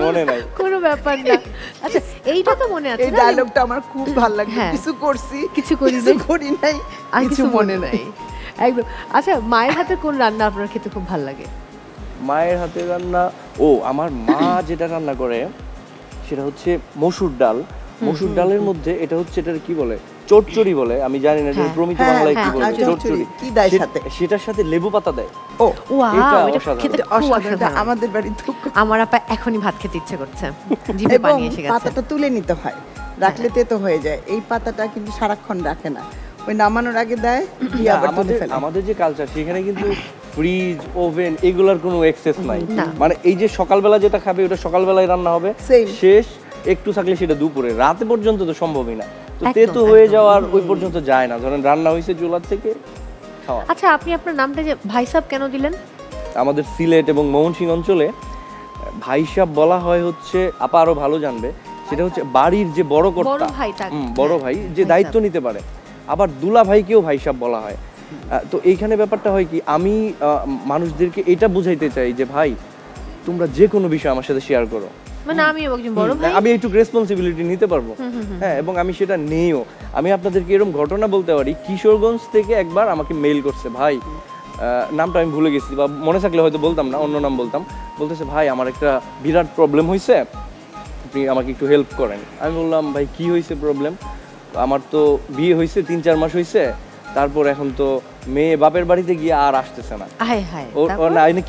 মনে নাই, কোনো ব্যাপার না। আচ্ছা এইটা তো মনে আছে, এই ডায়লগটা আমার খুব ভালো লাগে, কিছু করছি কিছু করি নাই আর কিছু মনে নাই, একদম। আচ্ছা মায়ের হাতে কোন রান্না আপনার খেতে খুব ভালো লাগে? মায়ের হাতে রান্না, আমার মা যেটা রান্না করে সেটা হচ্ছে মসুর ডাল। মসুর ডালের মধ্যে এটা হচ্ছে, এটা কি বলে, চচ্চড়ি বলে, আমি জানি না এটা প্রমিত বাংলায় কি বলে, চচ্চড়ি। সেটার সাথে লেবু পাতা দেয়। আমাদের বাড়িতে আমার আপা এখনই ভাত খেতে ইচ্ছে করছে, জিভে পানি এসে গেছে। পাতাটা তুলে নিতে হয়, রাখলে তেতো হয়ে যায়। এই পাতাটা কিন্তু সারাক্ষণ রাখে না, ওই নামানোর আগে দেয়। আমাদের যে কালচার সেখানে কিন্তু ফ্রিজ, ওভেন এগুলোর কোনো এক্সেস নাই। মানে এই যে সকালবেলা যেটা খাবে ওটা সকালবেলায় রান্না হবে, শেষ একটু থাকলে সেটা দুপুরে, রাতে পর্যন্ত তো সম্ভবই না। তো তেতো হয়ে যাওয়ার ওই পর্যন্ত যায় না, ধরেন রান্না হয়েছে চুলার থেকে খাওয়া। আচ্ছা আপনি আপনার নামটা যে ভাই সাহেব কেন দিলেন? আমাদের সিলেট এবং ময়মনসিংহ অঞ্চলে ভাই সাহেব বলা হয় হচ্ছে, আপা আরো ভালো জানবে, সেটা হচ্ছে বাড়ির যে বড় কর্তা, বড় ভাই যে দায়িত্ব নিতে পারে। আবার দুলা ভাইকেও ভাই সাহেব বলা হয়। তো এইখানে ব্যাপারটা হয় কি, আমি মানুষদেরকে এটা বুঝাইতে চাই যে ভাই তোমরা যে কোনো বিষয় আমার সাথে শেয়ার করো, মানে আমি একজন বড় ভাই, আমি একটু রেসপন্সিবিলিটি নিতে পারবো। হ্যাঁ, এবং আমি সেটা নেইও। আমি আপনাদেরকে এরকম ঘটনা বলতে পারি, কিশোরগঞ্জ থেকে একবার আমাকে মেইল করছে ভাই, নামটা আমি ভুলে গেছি, বা মনে থাকলে হয়তো বলতাম না, অন্য নাম বলতাম। বলতেছে ভাই আমার একটা বিরাট প্রবলেম হয়েছে, আপনি আমাকে একটু হেল্প করেন। আমি বললাম ভাই কি হয়েছে প্রবলেম? আমার তো বিয়ে হয়েছে 3-4 মাস হয়েছে, তারপর এখন তো মেয়ে বাপের বাড়িতে গিয়ে আর আসতেছে না।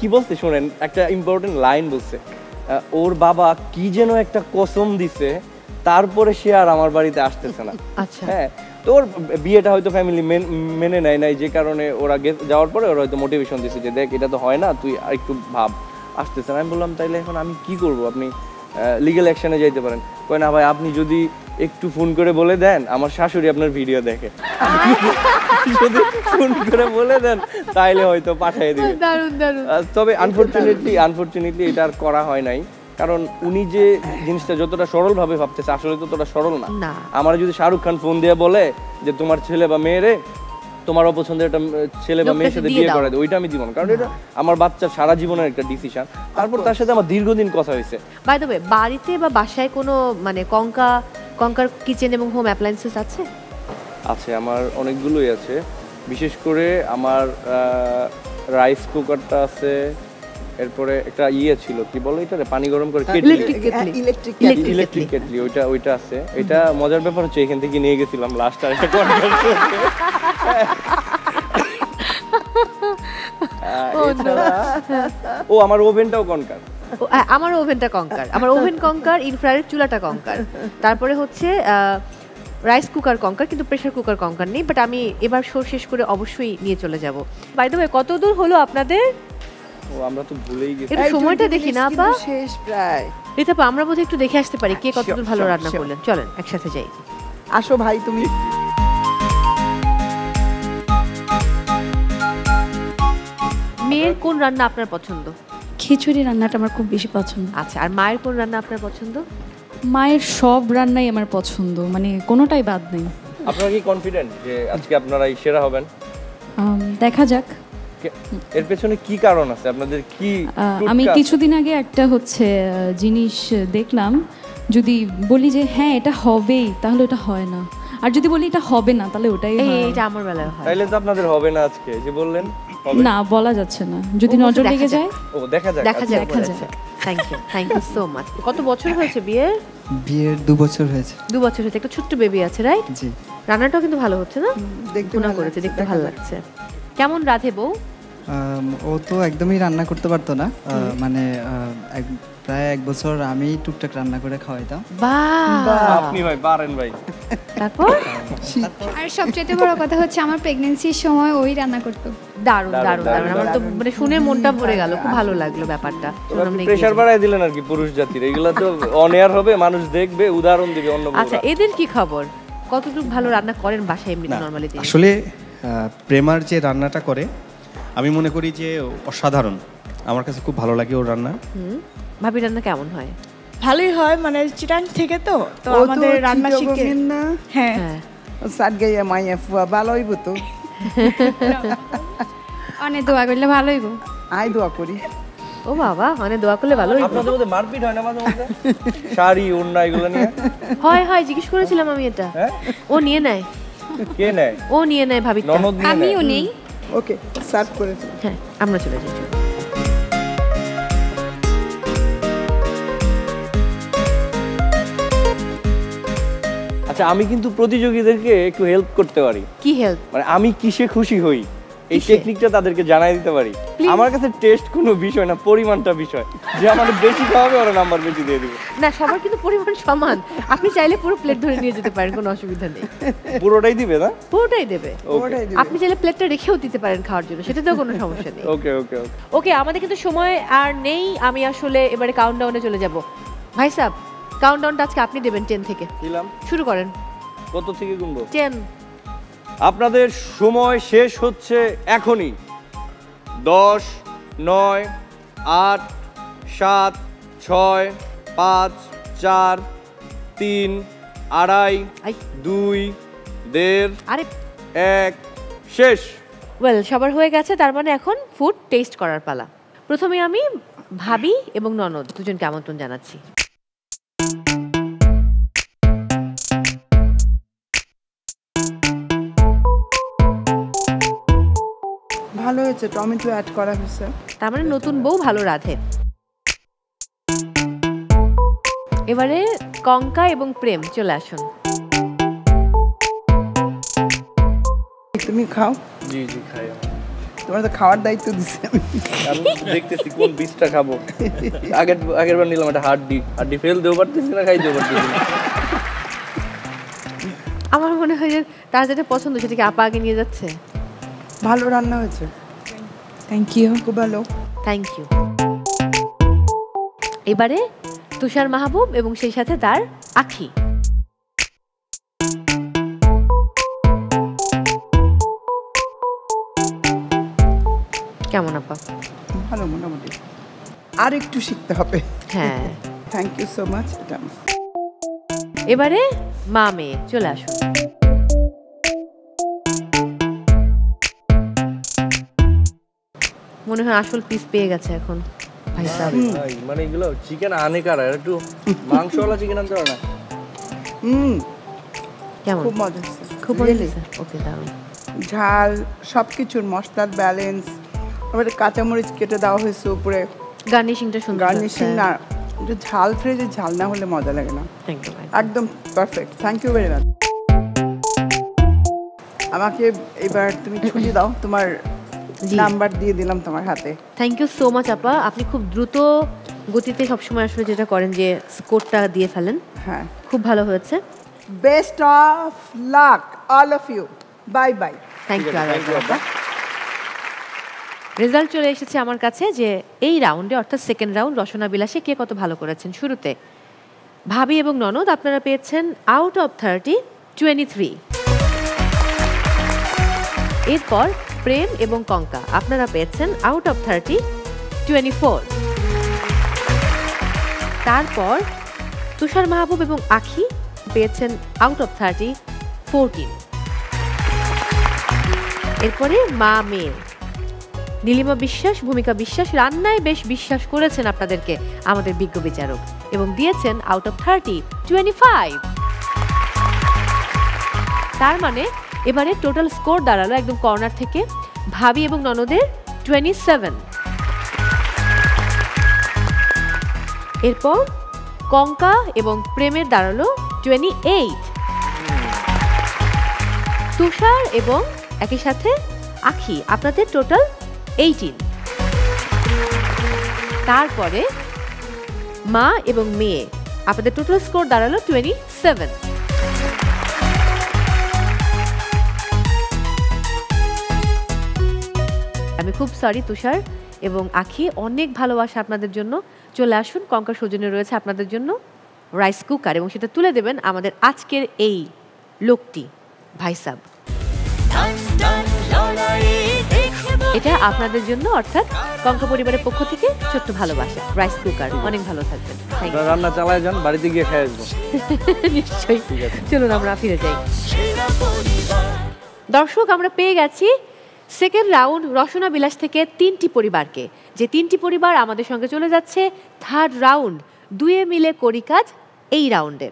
কি বলছে শোনেন, একটা ইম্পর্টেন্ট লাইন বলছে, ওর বাবা কি যেন একটা কসম দিছে, তারপরে সে আর আমার বাড়িতে আসতেছে না। হ্যাঁ, তো ওর বিয়েটা হয়তো ফ্যামিলি মেনে নেয় নাই, যে কারণে ওরা যাওয়ার পরে ওরা হয়তো মোটিভেশন দিছে যে দেখ এটা তো হয় না, তুই একটু ভাব, আসতেছে না। আমি বললাম তাইলে এখন আমি কি করব? আপনি লিগ্যাল অ্যাকশনে যাইতে পারেন। কয় না ভাই আপনি যদি একটু ফোন করে বলে দেন, আমার শাশুড়ি আপনার ভিডিও দেখে, যদি ফোন করে বলে দেন তাইলে হয়তো পাঠিয়ে দিবে। তবে আনফরচুনেটলি এটা আর করা হয় নাই, কারণ উনি যে জিনিসটা যতটা সরল ভাবে ভাবতেছে আসলে ততটা সরল না। আমার যদি শাহরুখ খান ফোন দিয়ে বলে যে তোমার ছেলে বা মেয়েরে তোমার অপছন্দের একটা ছেলে বা মেয়ের সাথে বিয়ে করে দেয়, ওইটা আমি দিব না, কারণ এটা আমার বাচ্চার সারা জীবনের একটা ডিসিশন। তারপর তার সাথে আমার দীর্ঘদিন কথা হয়েছে। বাই দ্য ওয়ে, বাড়িতে বা বাসায় কোনো মানে কঙ্কার কিচেন এবং হোম অ্যাপ্লায়েন্সেস আছে? আছে, আমার অনেকগুলোই আছে। বিশেষ করে আমার রাইস কুকারটা আছে, এরপরে একটা ছিল কি বলে এটা, পানি গরম করে ইলেকট্রিক কেটলি, ওইটা আছে। এটা মজার ব্যাপার হচ্ছে এখান থেকে নিয়ে গেছিলাম লাস্ট আর একটা আমার ওভেনটাও কনকার। আমার ওভেনটা কঙ্কার, আমার ওভেন কঙ্কার, ইনফ্রারেড চুলাটা কঙ্কার, তারপরে হচ্ছে রাইস কুকার কঙ্কার, কিন্তু প্রেসার কুকার কঙ্কার নেই। বাট আমি এবার শো শেষ করে অবশ্যই নিয়ে চলে যাব। বাই দ্য ওয়ে, কত দূর হলো আপনাদের? আমরা তো ভুলেই গেছি, একটু সময়টা দেখি না আপা, শেষ প্রায়। রিতাপা আমরা বোধহয় একটু দেখে আসতে পারি কে কতদূর ভালো রান্না করলেন। চলেন একসাথে যাই। আসো ভাই তুমি। মেয়ের কোন রান্না আপনার পছন্দ? খিচুড়ি রান্নাটা আমার খুব বেশি পছন্দ। আচ্ছা, আর মায়ের কোন রান্না আপনার পছন্দ? মায়ের সব রান্নাই আমার পছন্দ, মানে কোনোটাই বাদ নেই। আপনারা কি কনফিডেন্ট যে আজকে আপনারাই সেরা হবেন? দেখা যাক। এর পেছনে কি কারণ আছে আপনাদের? কি আমি কিছুদিন আগে একটা জিনিস দেখলাম, যদি বলি যে হ্যাঁ এটা হবেই তাহলে ওটা হয় না, আর যদি বলি এটা হবে না তাহলে ওটাই হয়। এটা আমার বেলায় হয়। তাইলে তো আপনাদের হবে না আজকে, যে বললেন না, বলা যাচ্ছে না, যদি নজর লেগে যায়। দেখা যাক। Thank you so much. কত বছর হয়েছে বিয়ের? 2 বছর হয়েছে। 2 বছর হয়েছে, একটা ছোট্ট বেবি আছে, রাইট? জি। রান্নাটাও কিন্তু ভালো হচ্ছে না? দেখতে ভালো লাগছে। কেমন রাধে বউ? ও তো একদমই রান্না করতে পারতো না, মানে প্রায় 1 বছর আমি টুকটাক রান্না করে খাওয়াইতাম। আপনি ভাই পারেন ভাই। তারপর আর সবচেয়ে বড় কথা হচ্ছে আমার প্রেগন্যান্সির সময় ওই রান্না করতো। দারুণ দারুণ দারুণ, আমার তো মানে শুনে মনটা ভরে গেল, খুব ভালো লাগলো ব্যাপারটা। প্রেসার বাড়ায় দিলেন আর কি পুরুষ জাতির, এগুলা তো অন এয়ার হবে, মানুষ দেখবে, উদাহরণ দিবে অন্য। আচ্ছা এদের কি খবর, কতটুকু ভালো রান্না করেন বাসায় এমনি নরমালি? আসলে প্রেমার যে রান্নাটা করে আমি মনে করি যে অসাধারণ, আমার কাছে খুব ভালো লাগে ওর রান্না। ভাবি রান্না কেমন হয়? ভালোই হয়, মানে চিটাং থেকে তো আমাদের রান্না শিখে না। হ্যাঁ সাত গাইয়া মাইয়া ফুয়া ভালোই তো। অনেক দোয়া করলে ভালোই গো। আই দোয়া করি। ও বাবা, মানে দোয়া করলে ভালো হইব। আপনাদের মধ্যে মারপিট হয় না মাঝে মধ্যে? শাড়ি ওন্না এগুলো নিয়ে হয় হয়, জিজ্ঞেস করেছিলাম আমি এটা। ও নিয়ে নেয়। কে নেয়? ও নিয়ে নেয় ভাবি। ননদ নিয়ে নেয়। আমিও নেই। ওকে সার্ভ করে। হ্যাঁ আমরা চলে যাই। আচ্ছা আমি কিন্তু প্রতিযোগীদেরকে একটু হেল্প করতে পারি। কি হেল্প? মানে আমি কিসে খুশি হই এই টেকনিকটা তাদেরকে জানাই দিতে পারি। আমার কাছে টেস্ট কোনো বিষয় না, পরিমাণটা বিষয়। যে আমাদের বেশি খাওয়াবে ওরা নাম্বার বেশি দিয়ে দিবে। না সবার কিন্তু পরিমাণ সমান, আপনি চাইলে পুরো প্লেট ধরে নিয়ে যেতে পারেন, কোনো অসুবিধা নেই। পুরোটাই দিবে না? পুরোটাই দেবে। আপনি চাইলে প্লেটটা রেখেও দিতে পারেন খাওয়ার জন্য, সেটাতেও কোনো সমস্যা নেই। ওকে ওকে ওকে ওকে, আমাদের কিন্তু সময় আর নেই, আমি আসলে এবারে কাউন্টডাউনে চলে যাব। ভাই সাহেব কাউন্টডাউনটা আজকে আপনি দেবেন 10 থেকে। দিলাম। শুরু করেন। কত থেকে গুনবো? 10। আপনাদের সময় শেষ হচ্ছে এখনই। 10, 9, 8, 7, 6, 5, 4, 3, 2.5, 2, 1.5, আরে 1 শেষ। ওয়েল সবার হয়ে গেছে, তার মানে এখন ফুড টেস্ট করার পালা। প্রথমে আমি ভাবি এবং ননদ দুজনকে আমন্ত্রণ জানাচ্ছি। ভালো হয়েছে, টমেটো অ্যাড করা হয়েছে, তার মানে নতুন বউ ভালো রাঁধে। এবারে কঙ্কা এবং প্রেম চলে আসুন। তুমি খাও। জি জি খাই। তোমার তো খাওয়ার দায়িত্ব দিছি আমি দেখতেছি কোন বীজটা খাবো। আগের বার নিলাম একটা হাড্ডি ফেল দেও পারতেছি না, খাই দেও পারতেছি না। আমার মনে হয় যে তার যেটা পছন্দ সেটাকে আপা আগে নিয়ে যাচ্ছে। ভালো রান্না হয়েছে। Thank you. খুব ভালো। Thank you. এবারে তুষার মাহবুব এবং সেই সাথে তার আখি। কেমন আপা? ভালো মোটামুটি, আর একটু শিখতে হবে। হ্যাঁ থ্যাংক ইউ সো মাচ। এবারে মা মেয়ে চলে আসুন। মনে হয় আসল পিস পেয়ে গেছে এখন ভাই সাহেব। ভাই মানে এগুলো চিকেন আনে কারা, একটু মাংসওয়ালা চিকেন আনতে পারে না? কেমন? খুব মজা হয়েছে, খুব মজা হয়েছে। ওকে দারুণ। ঝাল সবকিছুর মশলার ব্যালেন্স, তারপরে কাঁচামরিচ কেটে দেওয়া হয়েছে উপরে, গার্নিশিংটা সুন্দর। গার্নিশিং না, এটা ঝাল ফ্রেজে ঝাল না হলে মজা লাগে না। একদম perfect. Thank you very much. আমাকে এবার তুমি ছুটি দাও, তোমার নাম্বার দিয়ে দিলাম তোমার হাতে। থ্যাংক ইউ সো মাচ আপা, আপনি খুব দ্রুত গতিতে সবসময় আসলে যেটা করেন যে স্কোরটা দিয়ে ফেলেন। হ্যাঁ খুব ভালো হয়েছে। Best of luck all of you. Bye bye. Thank you আপা। রেজাল্ট চলে এসেছে আমার কাছে যে এই রাউন্ডে অর্থাৎ সেকেন্ড রাউন্ড রসনা বিলাসে কে কত ভালো করেছেন। শুরুতে ভাবি এবং ননদ আপনারা পেয়েছেন আউট অফ 30 23। এরপর প্রেম এবং কঙ্কা আপনারা পেয়েছেন আউট অফ 30 24। তারপর তুষার মাহবুব এবং আখি পেয়েছেন আউট অফ 30 14। এরপরে মা মেয়ে নীলিমা বিশ্বাস, ভূমিকা বিশ্বাস রান্নায় বেশ বিশ্বাস করেছেন আপনাদেরকে আমাদের বিজ্ঞ বিচারক এবং দিয়েছেন আউট অফ 30 25। তার মানে এবারে টোটাল স্কোর দাঁড়ালো একদম কর্নার থেকে ভাবি এবং ননদের 27। এরপর কঙ্কা এবং প্রেমের দাঁড়ালো 28। তুষার এবং একই সাথে আখি আপনাদের টোটাল 18। তারপরে মা এবং মেয়ে, আপনাদের টোটাল স্কোর দাঁড়ালো 27। আমি খুব সরি তুষার এবং আখি, অনেক ভালোবাসা আপনাদের জন্য। চলে আসুন, কঙ্কার সৌজন্যে রয়েছে আপনাদের জন্য রাইস কুকার, এবং সেটা তুলে দেবেন আমাদের আজকের এই লোকটি, ভাই সাব। এটা আপনাদের জন্য, অর্থাৎ কঙ্কা পরিবারের পক্ষ থেকে ছোট্ট ভালোবাসা, রাইস কুকার। অনেক ভালো থাকবেন। রান্না চালায় যান, বাড়িতে গিয়ে খেয়ে আসবো। নিশ্চয়ই, চলুন আমরা ফিরে যাই। দর্শক, আমরা পেয়ে গেছি সেকেন্ড রাউন্ড রসনা বিলাস থেকে 3টি পরিবারকে, যে 3টি পরিবার আমাদের সঙ্গে চলে যাচ্ছে থার্ড রাউন্ড দুয়ে মিলে করি কাজ এই রাউন্ডে।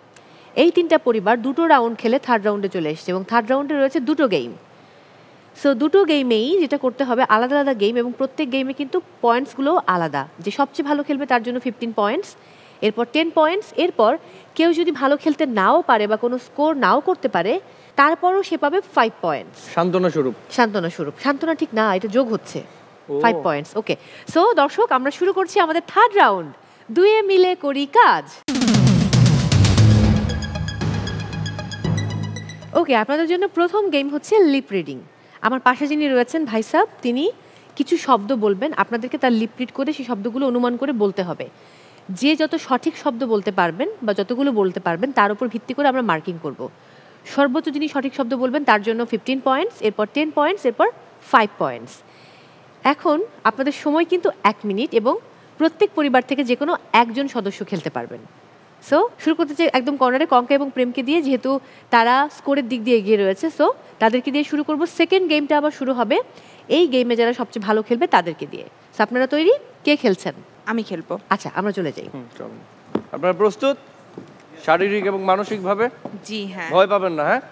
এই 3টা পরিবার 2টো রাউন্ড খেলে থার্ড রাউন্ডে চলে এসছে, এবং থার্ড রাউন্ডে রয়েছে 2টো গেম। সো 2টো গেমেই যেটা করতে হবে আলাদা আলাদা গেম, এবং প্রত্যেক গেমে কিন্তু পয়েন্টসগুলো আলাদা। যে সবচেয়ে ভালো খেলবে তার জন্য 15 পয়েন্টস, এরপর 10 পয়েন্টস। এরপর কেউ যদি ভালো খেলতে নাও পারে বা কোনো স্কোর নাও করতে পারে, তারপরও সে পাবে 5 পয়েন্টস। সান্ত্বনা স্বরূপ। সান্ত্বনা স্বরূপ, সান্ত্বনা ঠিক না, এটা যোগ হচ্ছে 5 পয়েন্টস। ওকে, সো দর্শক, আমরা শুরু করছি আমাদের থার্ড রাউন্ড দুয়ে মিলে করি কাজ। ওকে, আপনাদের জন্য প্রথম গেম হচ্ছে লিপ রিডিং। আমার পাশে যিনি রয়েছেন ভাই সাহেব, তিনি কিছু শব্দ বলবেন, আপনাদেরকে তার লিপ রিড করে সেই শব্দগুলো অনুমান করে বলতে হবে। যে যত সঠিক শব্দ বলতে পারবেন বা যতগুলো বলতে পারবেন তার উপর ভিত্তি করে আমরা মার্কিং করব। সর্বোচ্চ যিনি সঠিক শব্দ বলবেন তার জন্য 15 পয়েন্টস, এরপর 10 পয়েন্টস, এরপর 5 পয়েন্টস। এখন আপনাদের সময় কিন্তু 1 মিনিট, এবং প্রত্যেক পরিবার থেকে যে কোনো একজন সদস্য খেলতে পারবেন। সো শুরু করতে চাই একদম কর্নারে কঙ্কা এবং প্রেমকে দিয়ে, যেহেতু তারা স্কোরের দিক দিয়ে এগিয়ে রয়েছে। সো তাদেরকে দিয়ে শুরু করব। সেকেন্ড গেমটা আবার শুরু হবে এই গেমে যারা সবচেয়ে ভালো খেলবে তাদেরকে দিয়ে। সো আপনারা তৈরি? কে খেলছেন? আমি খেলবো। আচ্ছা, আমরা চলে যাই। আপনারা প্রস্তুত শারীরিক এবং মানসিকভাবে? জি হ্যাঁ। ভয় পাবেন না, হ্যাঁ?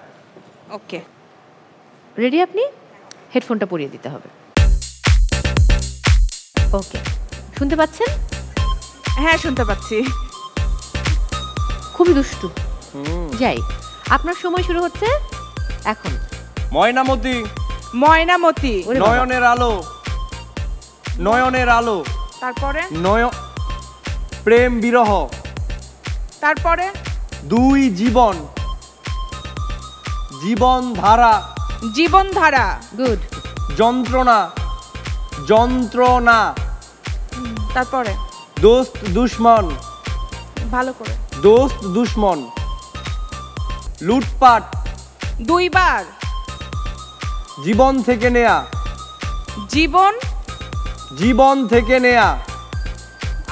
ওকে, রেডি? আপনি হেডফোনটা পরিয়ে দিতে হবে। ওকে, শুনতে পাচ্ছেন? হ্যাঁ শুনতে পাচ্ছি। খুবই দুষ্টু। যাই, আপনার সময় শুরু হচ্ছে এখন। ময়নামতি। ময়নামতি। নয়নের আলো। নয়নের আলো। তারপরে প্রেম বিরহ। তারপরে দুই জীবন। জীবন ধারা। জীবন ধারা। গুড। যন্ত্রণা। যন্ত্রণা। তারপরে দোস্ত দুশ্মন। ভালো করে। দোস্ত দুশ্মন। লুটপাট। দুইবার। জীবন থেকে নেয়া। জীবন। জীবন থেকে নেয়া।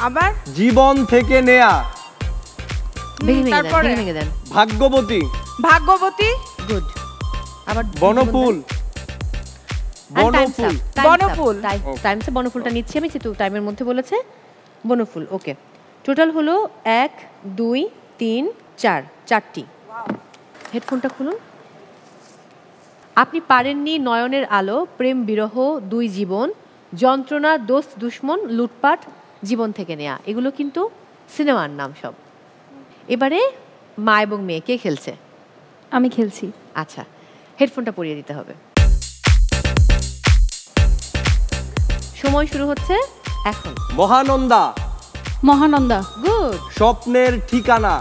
আবার জীবন থেকে নেয়া। তারপরে ভাগ্যবতী। ভাগ্যবতী। গুড। আবার বনফুল। বনফুল। বনফুল। টাইমসে বনফুলটা নিচ্ছি আমি, যেহেতু টাইমের মধ্যে বলেছে বনফুল। ওকে, টোটাল হলো 1 2 3 4, 4টি। হেডফোনটা খুলুন। আপনি পারেননি নয়নের আলো, প্রেম বিরহ, দুই জীবন, যন্ত্রণা, দোস্ত দুশ্মন, লুটপাট, জীবন থেকে নেয়া। এগুলো কিন্তু সিনেমার নাম সব। এবারে মা এবং মেয়ে কে খেলছে? আমি খেলছি। আচ্ছা, হেডফোনটা পরিয়ে দিতে হবে। সময় শুরু হচ্ছে এখন। মহানন্দা। মহানন্দা। গুড। স্বপ্নের ঠিকানা।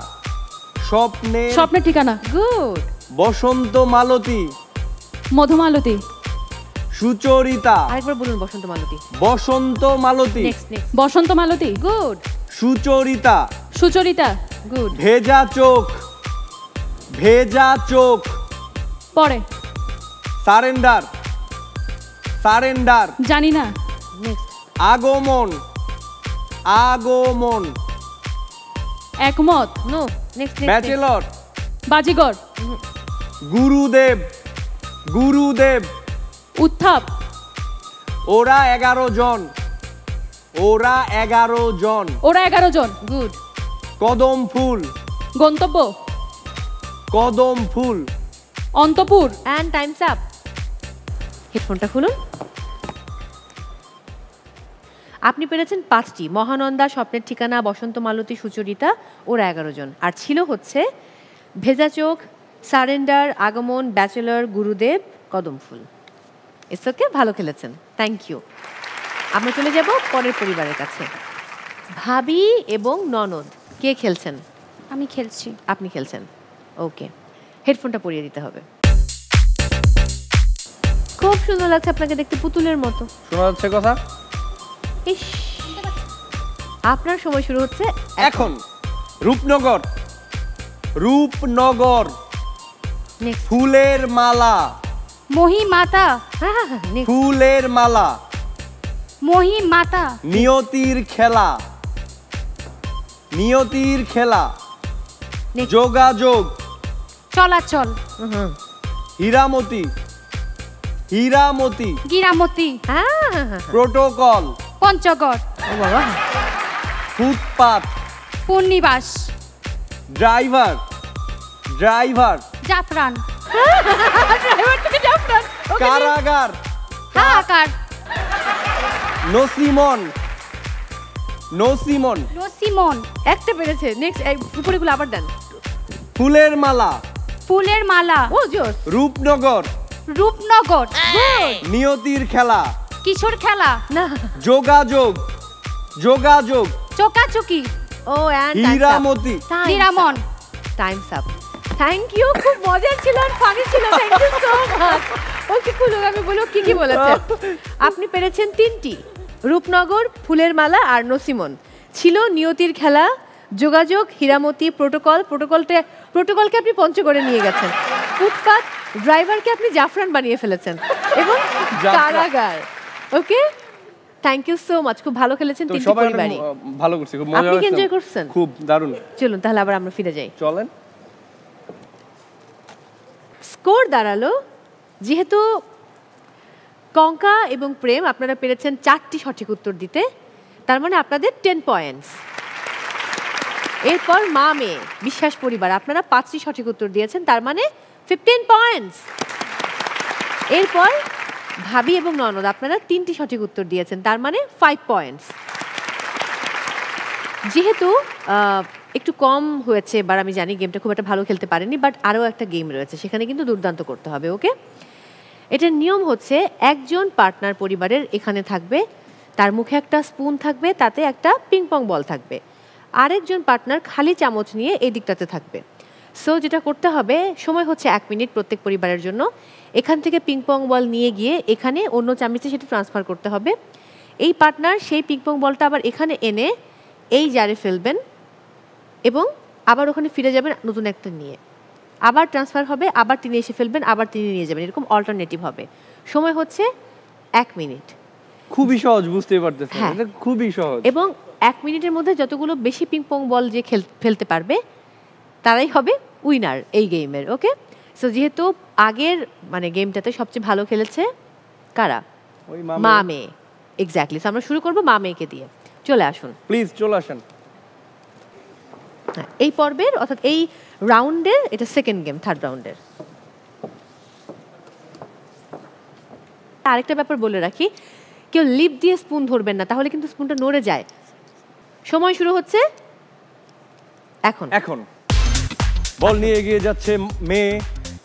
স্বপ্নের ঠিকানা। গুড। বসন্ত মালতী। মধুমালতী। সুচরিতা। আরেকবার বলুন। বসন্ত মালতী। বসন্ত মালতী। বসন্ত মালতী। গুড। সুচরিতা। সুচরিতা। গুড। ভেজা চোখ। ভেজা চোখ। পরে সারেন্ডার। সারেন্ডার। জানি না। নেক্সট। আগমন। আগমন। একমত। নো। নেক্সট। ব্যাচেলর। বাজিগর। গুরুদেব। গুরুদেব। উত্থাপ। ওরা 11 জন। ওরা 11 জন। ওরা 11 জন। গুড। কদম ফুল। গন্তব্য। কদম ফুল। অন্তপুর। And times up. হেডফোনটা খুলুন। আপনি পেরেছেন 5টি। মহানন্দা, স্বপ্নের ঠিকানা, বসন্ত মালতী, সুচরিতা, ওরা 11 জন। আর ছিল হচ্ছে ভেজা চোখ, সারেন্ডার, আগমন, ব্যাচেলর, গুরুদেব, কদম ফুল। ইটস ওকে, ভালো খেলেছেন। Thank you. আমরা চলে যাব পরের পরিবারের কাছে। ভাবি এবং ননদ কে খেলছেন? আমি খেলছি। আপনি খেলছেন, ওকে। হেডফোনটা পরিয়ে দিতে হবে। খুব সুন্দর লাগছে আপনাকে দেখতে, পুতুলের মতো। শোনা যাচ্ছে কথা? ইস, আপনার সময় শুরু হচ্ছে এখন। রূপনগর, রূপনগর, ফুলের মালা, মহিমাতা, ফুলের মালা, মহিমাতা, নিয়তির খেলা, নিয়তির খেলা, যোগাযোগ, চলাচল, হীরামতি, হীরামতি, গিরামতি, প্রোটোকল, পঞ্চগড়, ফুটপাত, পূর্ণিবাস, ড্রাইভার, ড্রাইভার, জাফরান, কারাগার, হাহাকার, নসিমন, নসিমন, নসিমন। একটা পেরেছে। নেক্সট উপরেগুলো আবার দেন। ফুলের মালা, ফুলের মালা, ও জোস। রূপনগর, রূপনগর, নিয়তির খেলা, কিশোর খেলা, না, যোগাযোগ, যোগাযোগ, চোকাচুকি, ও এন্ড হীরামতি, নিরামন। Times up. থ্যাংক ইউ, খুব মজার ছিল আর ফানি ছিল। Thank you so much. Okay খুলো, আমি বলো কি কি বলেছেন। আপনি পেরেছেন 3টি, রূপনগর, ফুলের মালা আর নসিমন। ছিল নিয়তির খেলা, যোগাযোগ, হীরামতি, প্রোটোকল। প্রোটোকলকে আপনি পঞ্চগড়ে নিয়ে গেছেন। ফুটপাত, ড্রাইভারকে আপনি জাফরান বানিয়ে ফেলেছেন এবং কারাগার। ওকে, থ্যাংক ইউ সো মাচ। খুব ভালো খেলেছেন তিনটি পরিবারই। ভালো করছি, খুব মজা হয়েছে। আপনি এনজয় করছেন? খুব দারুণ। চলুন তাহলে আবার আমরা ফিরে যাই। চলেন। স্কোর দাঁড়ালো, যেহেতু কঙ্কা এবং প্রেম আপনারা পেরেছেন 4টি সঠিক উত্তর দিতে, তার মানে আপনাদের 10 পয়েন্টস। এরপর মা মেয়ে বিশ্বাস পরিবার, আপনারা 5টি সঠিক উত্তর দিয়েছেন, তার মানে 15 পয়েন্টস। এরপর ভাবি এবং ননদ, আপনারা 3টি সঠিক উত্তর দিয়েছেন, তার মানে 5 পয়েন্টস। যেহেতু একটু কম হয়েছে এবার, আমি জানি গেমটা খুব একটা ভালো খেলতে পারেনি, বাট আরও একটা গেম রয়েছে, সেখানে কিন্তু দুর্দান্ত করতে হবে। ওকে, এটার নিয়ম হচ্ছে একজন পার্টনার পরিবারের এখানে থাকবে, তার মুখে একটা স্পুন থাকবে, তাতে একটা পিং পং বল থাকবে। আরেকজন পার্টনার খালি চামচ নিয়ে এই দিকটাতে থাকবে। সো যেটা করতে হবে, সময় হচ্ছে 1 মিনিট প্রত্যেক পরিবারের জন্য। এখান থেকে পিং পং বল নিয়ে গিয়ে এখানে অন্য চামচে সেটা ট্রান্সফার করতে হবে। এই পার্টনার সেই পিং পং বলটা আবার এখানে এনে এই জারে ফেলবেন এবং আবার ওখানে ফিরে যাবেন নতুন একটা নিয়ে, আবার ট্রান্সফার হবে, আবার তিনি এসে ফেলবেন, আবার তিনি নিয়ে যাবেন, এরকম অল্টারনেটিভ হবে। সময় হচ্ছে 1 মিনিট। খুবই সহজ, বুঝতে পারতেছেন, এটা খুবই সহজ। এবং 1 মিনিটের মধ্যে যতগুলো বেশি পিং পং বল যে ফেলতে পারবে তারাই হবে উইনার এই গেমের। ওকে, সো যেহেতু আগের মানে গেমটাতে সবচেয়ে ভালো খেলেছে কারা? মা মেয়ে। এক্স্যাক্টলি। সো আমরা শুরু করব মা মেয়েকে দিয়ে। চলে আসুন প্লিজ, চলে আসেন। এই পর্বের অর্থাৎ এই রাউন্ডের এটা সেকেন্ড গেম, থার্ড রাউন্ডের। আরেকটা ব্যাপার বলে রাখি, কেউ লিপ দিয়ে স্পুন ধরবেন না, তাহলে কিন্তু স্পুনটা নড়ে যায়। সময় শুরু হচ্ছে এখন। এখন বল নিয়ে এগিয়ে যাচ্ছে মেয়ে,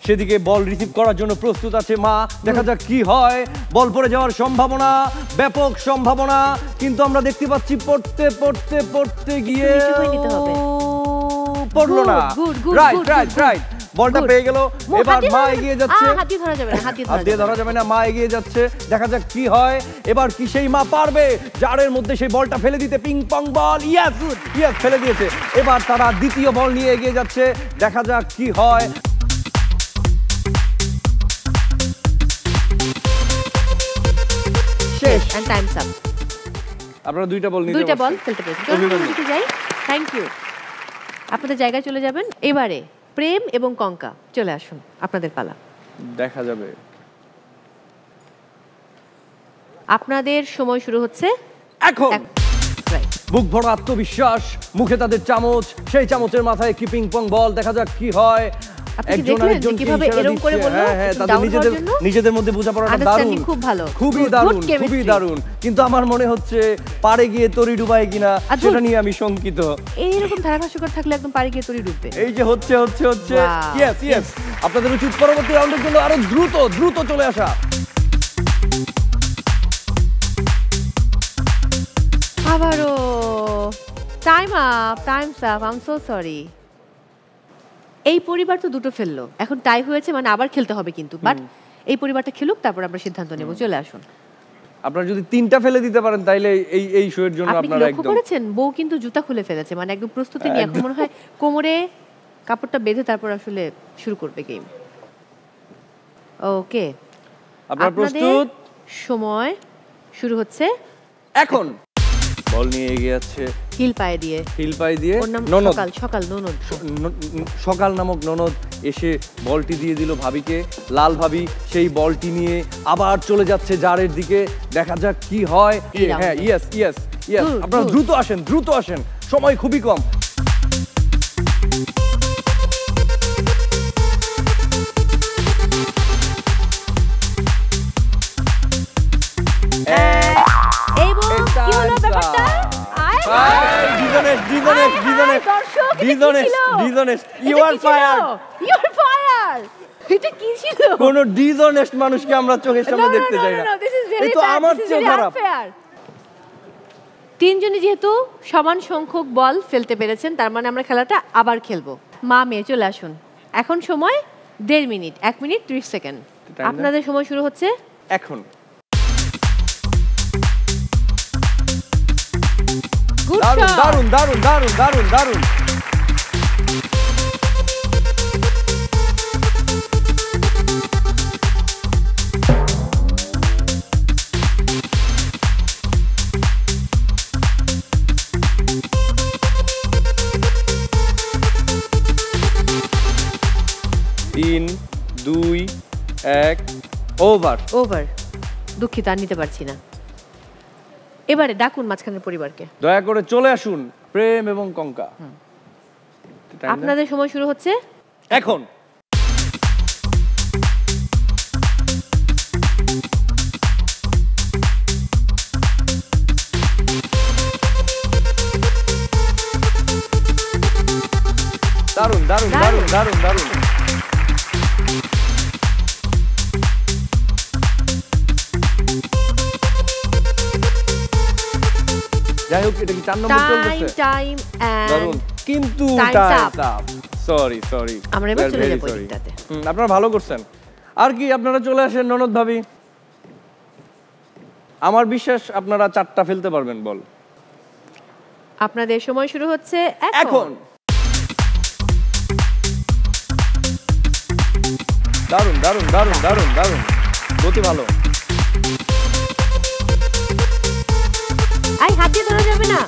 সেদিকে বল রিসিভ করার জন্য প্রস্তুত আছে মা। দেখা যাক কি হয়। বল পড়ে যাওয়ার সম্ভাবনা, ব্যাপক সম্ভাবনা, কিন্তু আমরা দেখতে পাচ্ছি পড়তে পড়তে পড়তে গিয়ে পড়লো না। রাইট রাইট রাইট, বলটা পেয়ে গেল। এবার মা এগিয়ে যাচ্ছে, হাত দিয়ে ধরা যাবে না, মা এগিয়ে যাচ্ছে। দেখা যাক কি হয়। এবার কি সেই মা পারবে জারের মধ্যে সেই বলটা ফেলে দিতে? পিং পং বল, ইয়েস ইয়েস, ফেলে দিয়েছে। এবার তারা দ্বিতীয় বল নিয়ে এগিয়ে যাচ্ছে। দেখা যাক কি হয়। শেষ এন্ড টাইমস আপ। আপনারা দুইটা বল ফেলতে পেরেছেন। যাই, থ্যাংক ইউ। আপনাদের জায়গায় চলে যাবেন। এবারে প্রেম এবং কঙ্কা চলে আসুন, আপনাদের পালা। দেখা যাবে। আপনাদের সময় শুরু হচ্ছে এখন। বুক ভরা আত্মবিশ্বাস, মুখে তাদের চামচ, সেই চামচের মাথায় কি পিং পং বল। দেখা যাক কি হয়। নিজেদের মধ্যে বোঝাপড়াটা দারুণ, খুবই দারুণ, খুবই দারুণ। কিন্তু আমার মনে হচ্ছে পারে গিয়ে তরি ডুবায় কিনা সেটা নিয়ে আমি শঙ্কিত। এইরকম ধারাভাষ্যকর থাকলে একদম পারে গিয়ে তরি ডুববে। এই যে হচ্ছে হচ্ছে হচ্ছে ইয়েস ইয়েস। আপনাদের উচিত পরবর্তী রাউন্ডের জন্য আরো দ্রুত দ্রুত চলে আসা। আবারও time up, Times up, I am so sorry. এই পরিবার তো দুটো ফেললো, এখন টাই হয়েছে মানে আবার খেলতে হবে কিন্তু, বাট এই পরিবারটা খেলুক, তারপর আমরা সিদ্ধান্ত নেব। চলে আসুন। আপনারা যদি 3টা ফেলে দিতে পারেন তাইলে এই শোয়ের জন্য আপনারা একদম করেছেন। বউ কিন্তু জুতা খুলে ফেলেছে, মানে একদম প্রস্তুতি নিয়ে এখন মনে হয় কোমরে কাপড়টা বেঁধে তারপর আসলে শুরু করবে গেম। ওকে, আপনারা প্রস্তুত? সময় শুরু হচ্ছে এখন। বল নিয়ে এগিয়ে যাচ্ছে হিল পায়ে দিয়ে, ননদ। সকাল নামক ননদ এসে বলটি দিয়ে দিল ভাবিকে। লাল ভাবি সেই বলটি নিয়ে আবার চলে যাচ্ছে জারের দিকে। দেখা যাক কি হয়। হ্যাঁ, ইয়েস ইয়েস ইয়েস। আপনারা দ্রুত আসেন, সময় খুবই কম। কোনো ডিসঅনেস্ট মানুষকে আমরা চোখের সামনে দেখতে চাই না। এই তো আমার চেয়ে খারাপ। তিনজনই যেহেতু সমান সংখ্যক বল ফেলতে পেরেছেন, তার মানে আমরা খেলাটা আবার খেলবো। মা মেয়ে চলে আসুন। এখন সময় 1.5 মিনিট, 1 মিনিট 30 সেকেন্ড। আপনাদের সময় শুরু হচ্ছে এখন। দারুন দারুন দারুন দারুন দারুন। তিন, 2, 1, ওভার। দুঃখিত, আর নিতে পারছি না। এবারে ডাকুন মাঝখানের পরিবারকে। দয়া করে চলে আসুন প্রেম এবং কঙ্কা। আপনাদের সময় শুরু হচ্ছে এখন। দারুন দারুন দারুন দারুন দারুন। যাই হোক, এটা কি 4 নম্বর চলতেছে? টাইম দারুন, কিন্তু সরি আমরা এবার চলে যাব এটাতে। আপনারা ভালো করছেন। আর কি, আপনারা চলে আসেন ননদ ভাবি। আমার বিশ্বাস আপনারা 4টা ফেলতে পারবেন বল। আপনাদের সময় শুরু হচ্ছে এখন। দারুন দারুন দারুন দারুন দারুন, গতি ভালো। আই হাত দিয়ে ধরা যাবে না।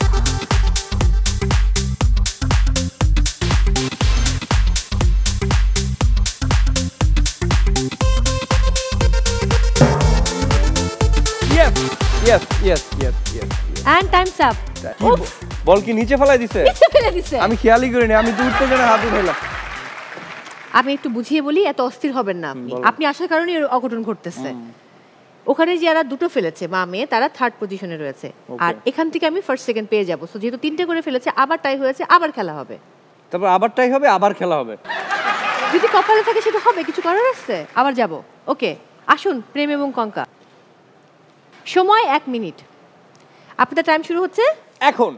Yes, yes, yes, yes, yes. And time's up. বল কি নিচে ফেলাই দিছে? আমি খেয়ালই করিনি, আমি তো উঠতে জানা হাত উঠাইলাম। আমি একটু বুঝিয়ে বলি, এত অস্থির হবেন না আপনি। আপনি আসার কারণে অঘটন ঘটতেছে। ওখানে যারা দুটো ফেলেছে মা মেয়ে, তারা 3rd পজিশনে রয়েছে, আর এখান থেকে আমি 1st সেকেন্ড পেয়ে যাবো। সো যেহেতু 3টে করে ফেলেছে, আবার টাই হয়েছে, আবার খেলা হবে। তারপর আবার টাই হবে, আবার খেলা হবে। যদি কপালে থাকে সেটা হবে, কিছু করার আছে। আবার যাব। ওকে, আসুন প্রেম এবং কঙ্কা। সময় 1 মিনিট। আপনাদের টাইম শুরু হচ্ছে এখন।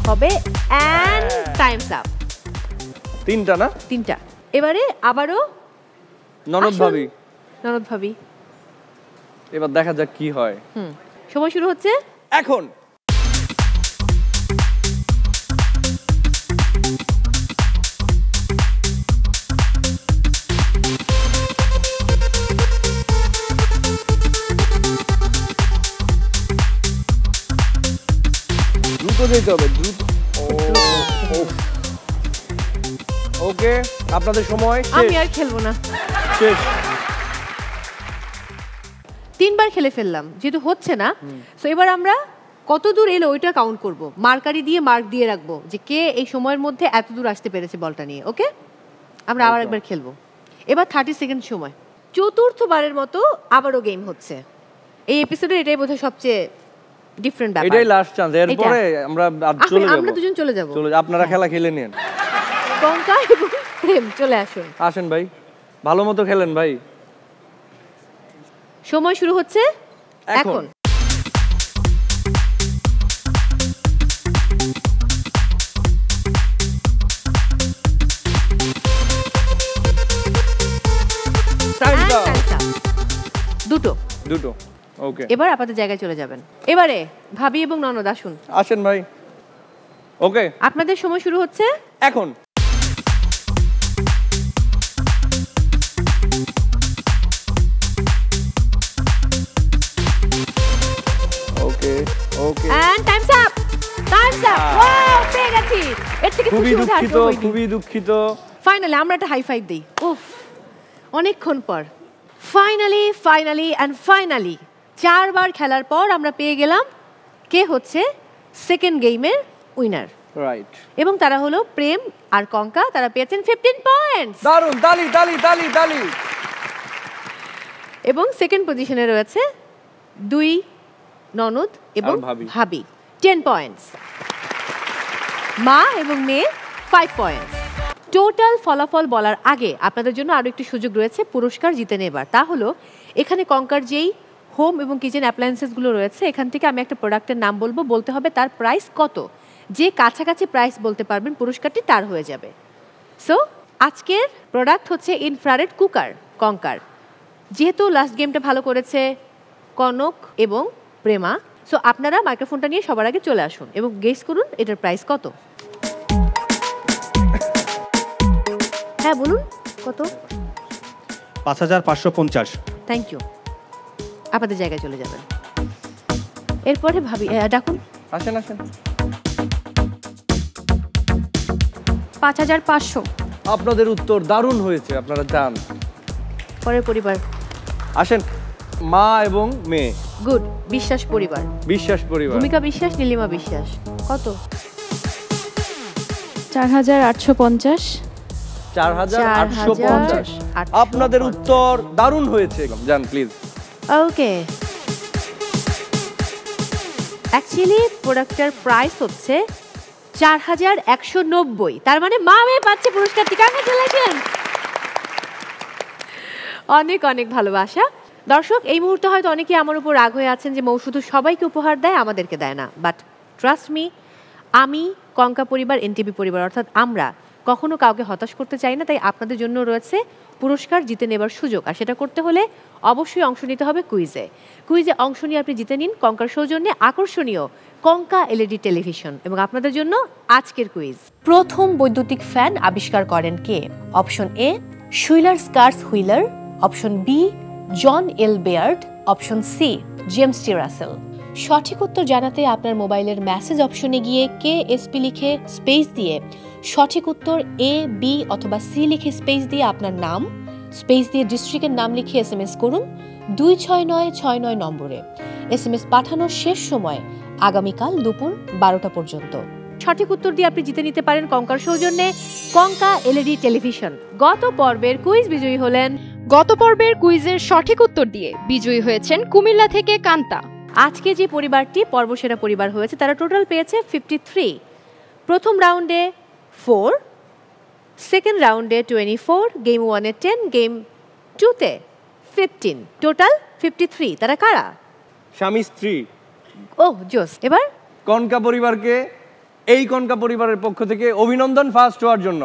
হবে and time's up। 3টা না? 3টা। এবারে আবারও ননদ ভাবি। এবার দেখা যাক কি হয়। সময় শুরু হচ্ছে এখন। দ্রুত যেতে হবে, দ্রুত। ওকে, আপনাদের সময় শেষ। আমি আর খেলবো না, শেষ। 3বার খেলে ফেললাম, যেহেতু হচ্ছে না। সো এবার আমরা কত দূর এলো ওইটা কাউন্ট করব। মার্কারি দিয়ে মার্ক দিয়ে রাখবো যে কে এই সময়ের মধ্যে এত দূর আসতে পেরেছে বলটা নিয়ে। ওকে, আমরা আবার একবার খেলবো। এবার 30 সেকেন্ড সময়। 4র্থবারের মতো আবারও গেম হচ্ছে। এই এপিসোডে এটাই বোধহয় সবচেয়ে ডিফারেন্ট ব্যাপার। এটাই লাস্ট চান্স, এরপরে আমরা চলে যাব। আমরা দুজন চলে যাব। আপনারা খেলা খেলে নিন। কঙ্কা এবং প্রেম চলে আসুন। আসেন ভাই, ভালো মতো খেলেন ভাই। সময় শুরু হচ্ছে এখন। দুটো ওকে। এবার আপনাদের জায়গায় চলে যাবেন। এবারে ভাবি এবং ননদ আসুন। আসেন ভাই। ওকে, আপনাদের সময় শুরু হচ্ছে এখন। Okay okay and times up. Wow, পেয়ে গেছি। এর থেকে খুবই দুঃখিত। ফাইনালি আমরা একটা হাই ফাইভ দেই। উফ, অনেকক্ষণ পর ফাইনালি 4 বার খেলার পর আমরা পেয়ে গেলাম কে হচ্ছে সেকেন্ড গেমের উইনার। রাইট। এবং তারা হলো প্রেম আর কঙ্কা, তারা পেয়েছেন 15 পয়েন্টস। দারুণ, তালি তালি তালি তালি। এবং সেকেন্ড পজিশনে রয়েছে 2 ননদ এবং ভাবি 10 পয়েন্টস। মা এবং মেয়ে 5 পয়েন্টস। টোটাল ফলাফল বলার আগে আপনাদের জন্য আরও একটি সুযোগ রয়েছে পুরস্কার জিতে নেবার। তা হলো এখানে কঙ্কার যেই হোম এবং কিচেন অ্যাপ্লায়েন্সেসগুলো রয়েছে এখান থেকে আমি একটা প্রোডাক্টের নাম বলবো, বলতে হবে তার প্রাইস কত। যে কাছাকাছি প্রাইস বলতে পারবেন পুরস্কারটি তার হয়ে যাবে। সো আজকের প্রোডাক্ট হচ্ছে ইনফ্রারেড কুকার কঙ্কার। যেহেতু লাস্ট গেমটা ভালো করেছে কনক এবং প্রেমা, সো আপনারা মাইক্রোফোনটা নিয়ে সবার আগে চলে আসুন এবং গেস করুন এটার প্রাইস কত। হ্যাঁ বলুন কত? 5550। Thank you. আপনাদের জায়গায় চলে যাবেন। এরপরে ভাবি ডাকুন। আসেন আসেন। 5500। আপনাদের উত্তর দারুণ হয়েছে, আপনারা যান। পরের পরিবার আসেন, মা এবং মেয়ে। গুড। বিশ্বাস পরিবার। বিশ্বাস পরিবার। ভূমিকা বিশ্বাস, নীলিমা বিশ্বাস। কত? 4850। 4850। আপনাদের উত্তর দারুণ হয়েছে, যান প্লিজ। ওকে, অ্যাকচুয়ালি প্রোডাক্টের প্রাইস হচ্ছে 4190। তার মানে মা মেয়ে পাচ্ছে পুরস্কারটি। কংগ্রাচুলেশন। অনেক অনেক ভালোবাসা। দর্শক, এই মুহূর্তে হয়তো অনেকেই আমার উপর রাগ হয়ে আছেন যে মৌ শুধু সবাইকে উপহার দেয়, আমাদেরকে দেয় না। বাট ট্রাস্ট মি, আমি কঙ্কা পরিবার, এনটিভি পরিবার অর্থাৎ আমরা কখনো কাউকে হতাশ করতে চাই না। তাই আপনাদের জন্য রয়েছে পুরস্কার জিতে নেবার সুযোগ। আর সেটা করতে হলে অবশ্যই অংশ নিতে হবে কুইজে। কুইজে অংশ নিয়ে আপনি জিতে নিন কঙ্কার সৌজন্যে আকর্ষণীয় কঙ্কা এলইডি টেলিভিশন। এবং আপনাদের জন্য আজকের কুইজ। প্রথম বৈদ্যুতিক ফ্যান আবিষ্কার করেন কে? Option A Schuyler Skaats Wheeler, option B John L Baird, option C James T Russell. সঠিক উত্তর জানাতে আপনার মোবাইলের মেসেজ অপশনে গিয়ে KSP লিখে স্পেস দিয়ে সঠিক উত্তর A, B অথবা C লিখে স্পেস দিয়ে আপনার নাম, স্পেস দিয়ে ডিস্ট্রিক্টের নাম লিখে SMS করুন 26969 নম্বরে। SMS পাঠানোর শেষ সময় আগামীকাল দুপুর 12টা পর্যন্ত। সঠিক উত্তর দিয়ে আপনি জিতে নিতে পারেন কঙ্কার সৌজন্যে কঙ্কা এলইডি টেলিভিশন। গত পর্বের কুইজ বিজয়ী হলেন। গত পর্বের কুইজের সঠিক উত্তর দিয়ে বিজয়ী হয়েছেন কুমিল্লা থেকে কান্তা। আজকে যে পরিবারটি পর্বসেরা পরিবার হয়েছে তারা টোটাল পেয়েছে 53। প্রথম রাউন্ডে 4, সেকেন্ড রাউন্ডে 24, গেম 1-এ 10, গেম 2-তে 15, টোটাল 53। তারা কারা? স্বামী স্ত্রী। ওহ জোস। এবার কনকা পরিবারকে এই কনকা পরিবারের পক্ষ থেকে অভিনন্দন ফার্স্ট হওয়ার জন্য।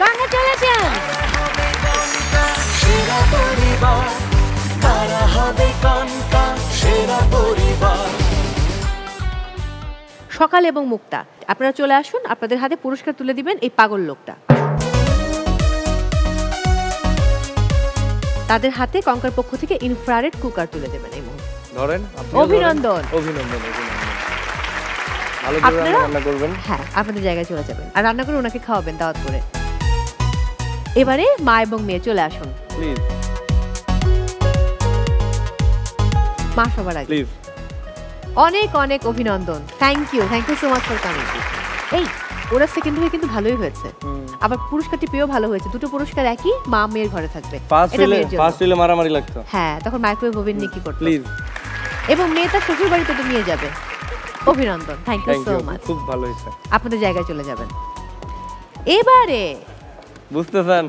কংগ্রাচুলেশন। সকাল এবং মুক্তা, আপনারা চলে আসুন, আপনাদের হাতে পুরস্কার তুলে দিবেন এই পাগল লোকটা। তাদের হাতে কঙ্কার পক্ষ থেকে ইনফ্রারেড কুকার তুলে দেবেন এই মুহূর্তে। ধরেন। অভিনন্দন। অভিনন্দন। ভালো করে রান্না করবেন। হ্যাঁ, আপনাদের জায়গায় চলে যাবেন আর রান্না করে ওনাকে খাওয়াবেন দাওয়াত করে। এবারে মা এবং মেয়ে চলে আসুন প্লিজ। মা সবার আগে প্লিজ। অনেক অনেক অভিনন্দন। Thank you so much for coming. এই ওরা সেকেন্ড হয়ে কিন্তু ভালোই হয়েছে, আবার পুরস্কারটি পেয়েও ভালো হয়েছে। দুটো পুরস্কার একই, মা মেয়ের ঘরে থাকবে। ফার্স্ট হইলে মারামারি লাগতো। হ্যাঁ, তখন মাইক্রোওয়েভ ওভেন নিয়ে কি করতে প্লিজ। এবং মেয়ে তার শ্বশুর বাড়িতে তো নিয়ে যাবে। অভিনন্দন, থ্যাংক ইউ সো মাচ। খুব ভালো হয়েছে। আপনাদের জায়গায় চলে যাবেন এবারে। বুঝতেছেন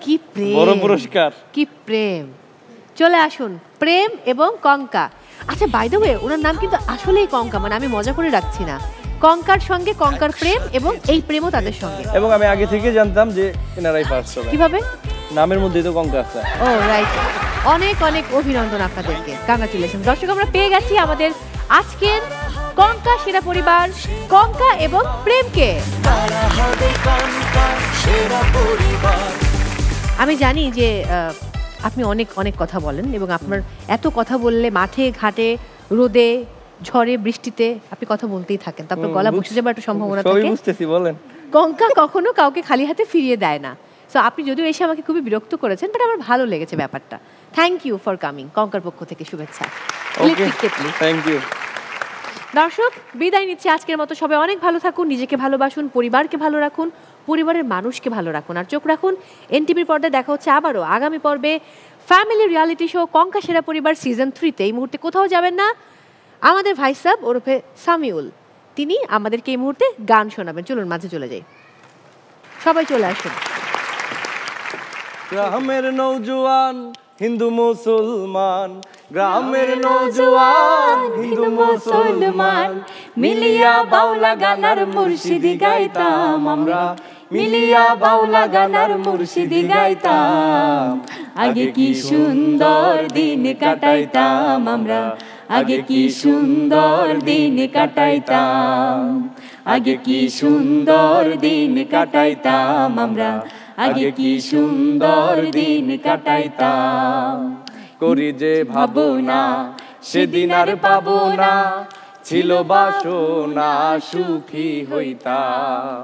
কি প্রেম, বড় পুরস্কার, কি প্রেম। চলে আসুন প্রেম এবং কঙ্কা। আচ্ছা বাই দ্য ওয়ে ওনার নাম কিন্তু আসলেই কঙ্কা, মানে আমি মজা করে রাখছি না। কঙ্কার সঙ্গে কঙ্কার প্রেম এবং এই প্রেমও তাদের সঙ্গে। এবং আমি আগে থেকে জানতাম যে এনারাই ফার্স্ট হবে। কিভাবে? নামের মধ্যেই তো কঙ্কা আছে। ও রাইট, অনেক অনেক অভিনন্দন আপনাদেরকে, কংগ্রাচুলেশন। দর্শক আমরা পেয়ে গেছি আমাদের আজকের কঙ্কা সেরা পরিবার, কঙ্কা এবং প্রেমকে। আমি জানি যে আপনি অনেক অনেক কথা বলেন এবং আপনার এত কথা বললে মাঠে ঘাটে রোদে ঝড়ে বৃষ্টিতে আপনি কথা বলতেই থাকেন, তারপর গলা বসে যাবার একটা সম্ভাবনা থাকে। বুঝতেছি, বলেন। কঙ্কা কখনো কাউকে খালি হাতে ফিরিয়ে দেয় না। সো আপনি যদিও এসে আমাকে খুবই বিরক্ত করেছেন, বাট আমার ভালো লেগেছে ব্যাপারটা। Thank you for coming. কঙ্কার পক্ষ থেকে শুভেচ্ছা। Thank you. দর্শক বিদায় নিচ্ছে আজকের মতো। সবাই অনেক ভালো থাকুন, নিজেকে ভালোবাসুন, পরিবারকে ভালো রাখুন, পরিবারের মানুষকে ভালো রাখুন, আর চোখ রাখুন এনটিভির পর্দায়। দেখা হচ্ছে আবারও আগামী পর্বে ফ্যামিলি রিয়ালিটি শো কঙ্কা সেরা পরিবার সিজন 3-তে। এই মুহূর্তে কোথাও যাবেন না, আমাদের ভাই সাহেব ওরফে সামিউল তিনি আমাদেরকে এই মুহূর্তে গান শোনাবেন। চলুন মাঝে চলে যাই, সবাই চলে আসুন। গ্রামের নৌজওয়ান হিন্দু মুসলমান, গ্রামের নৌজওয়ান হিন্দু মুসলমান, মিলিয়া বাউলা গানার মুর্শিদি গাইতাম আমরা, মিলিয়া বাউলা গানার মুর্শিদি গাইতাম। আগে কি সুন্দর দিন কাটাইতাম আমরা, আগে কি সুন্দর দিন কাটাইতাম, আগে কি সুন্দর দিন কাটাইতাম আমরা, আগে কি সুন্দর দিন কাটাইতাম। করি যে ভাবনা সেদিন আর পাবো না, ছিল বাসনা সুখী হইতাম।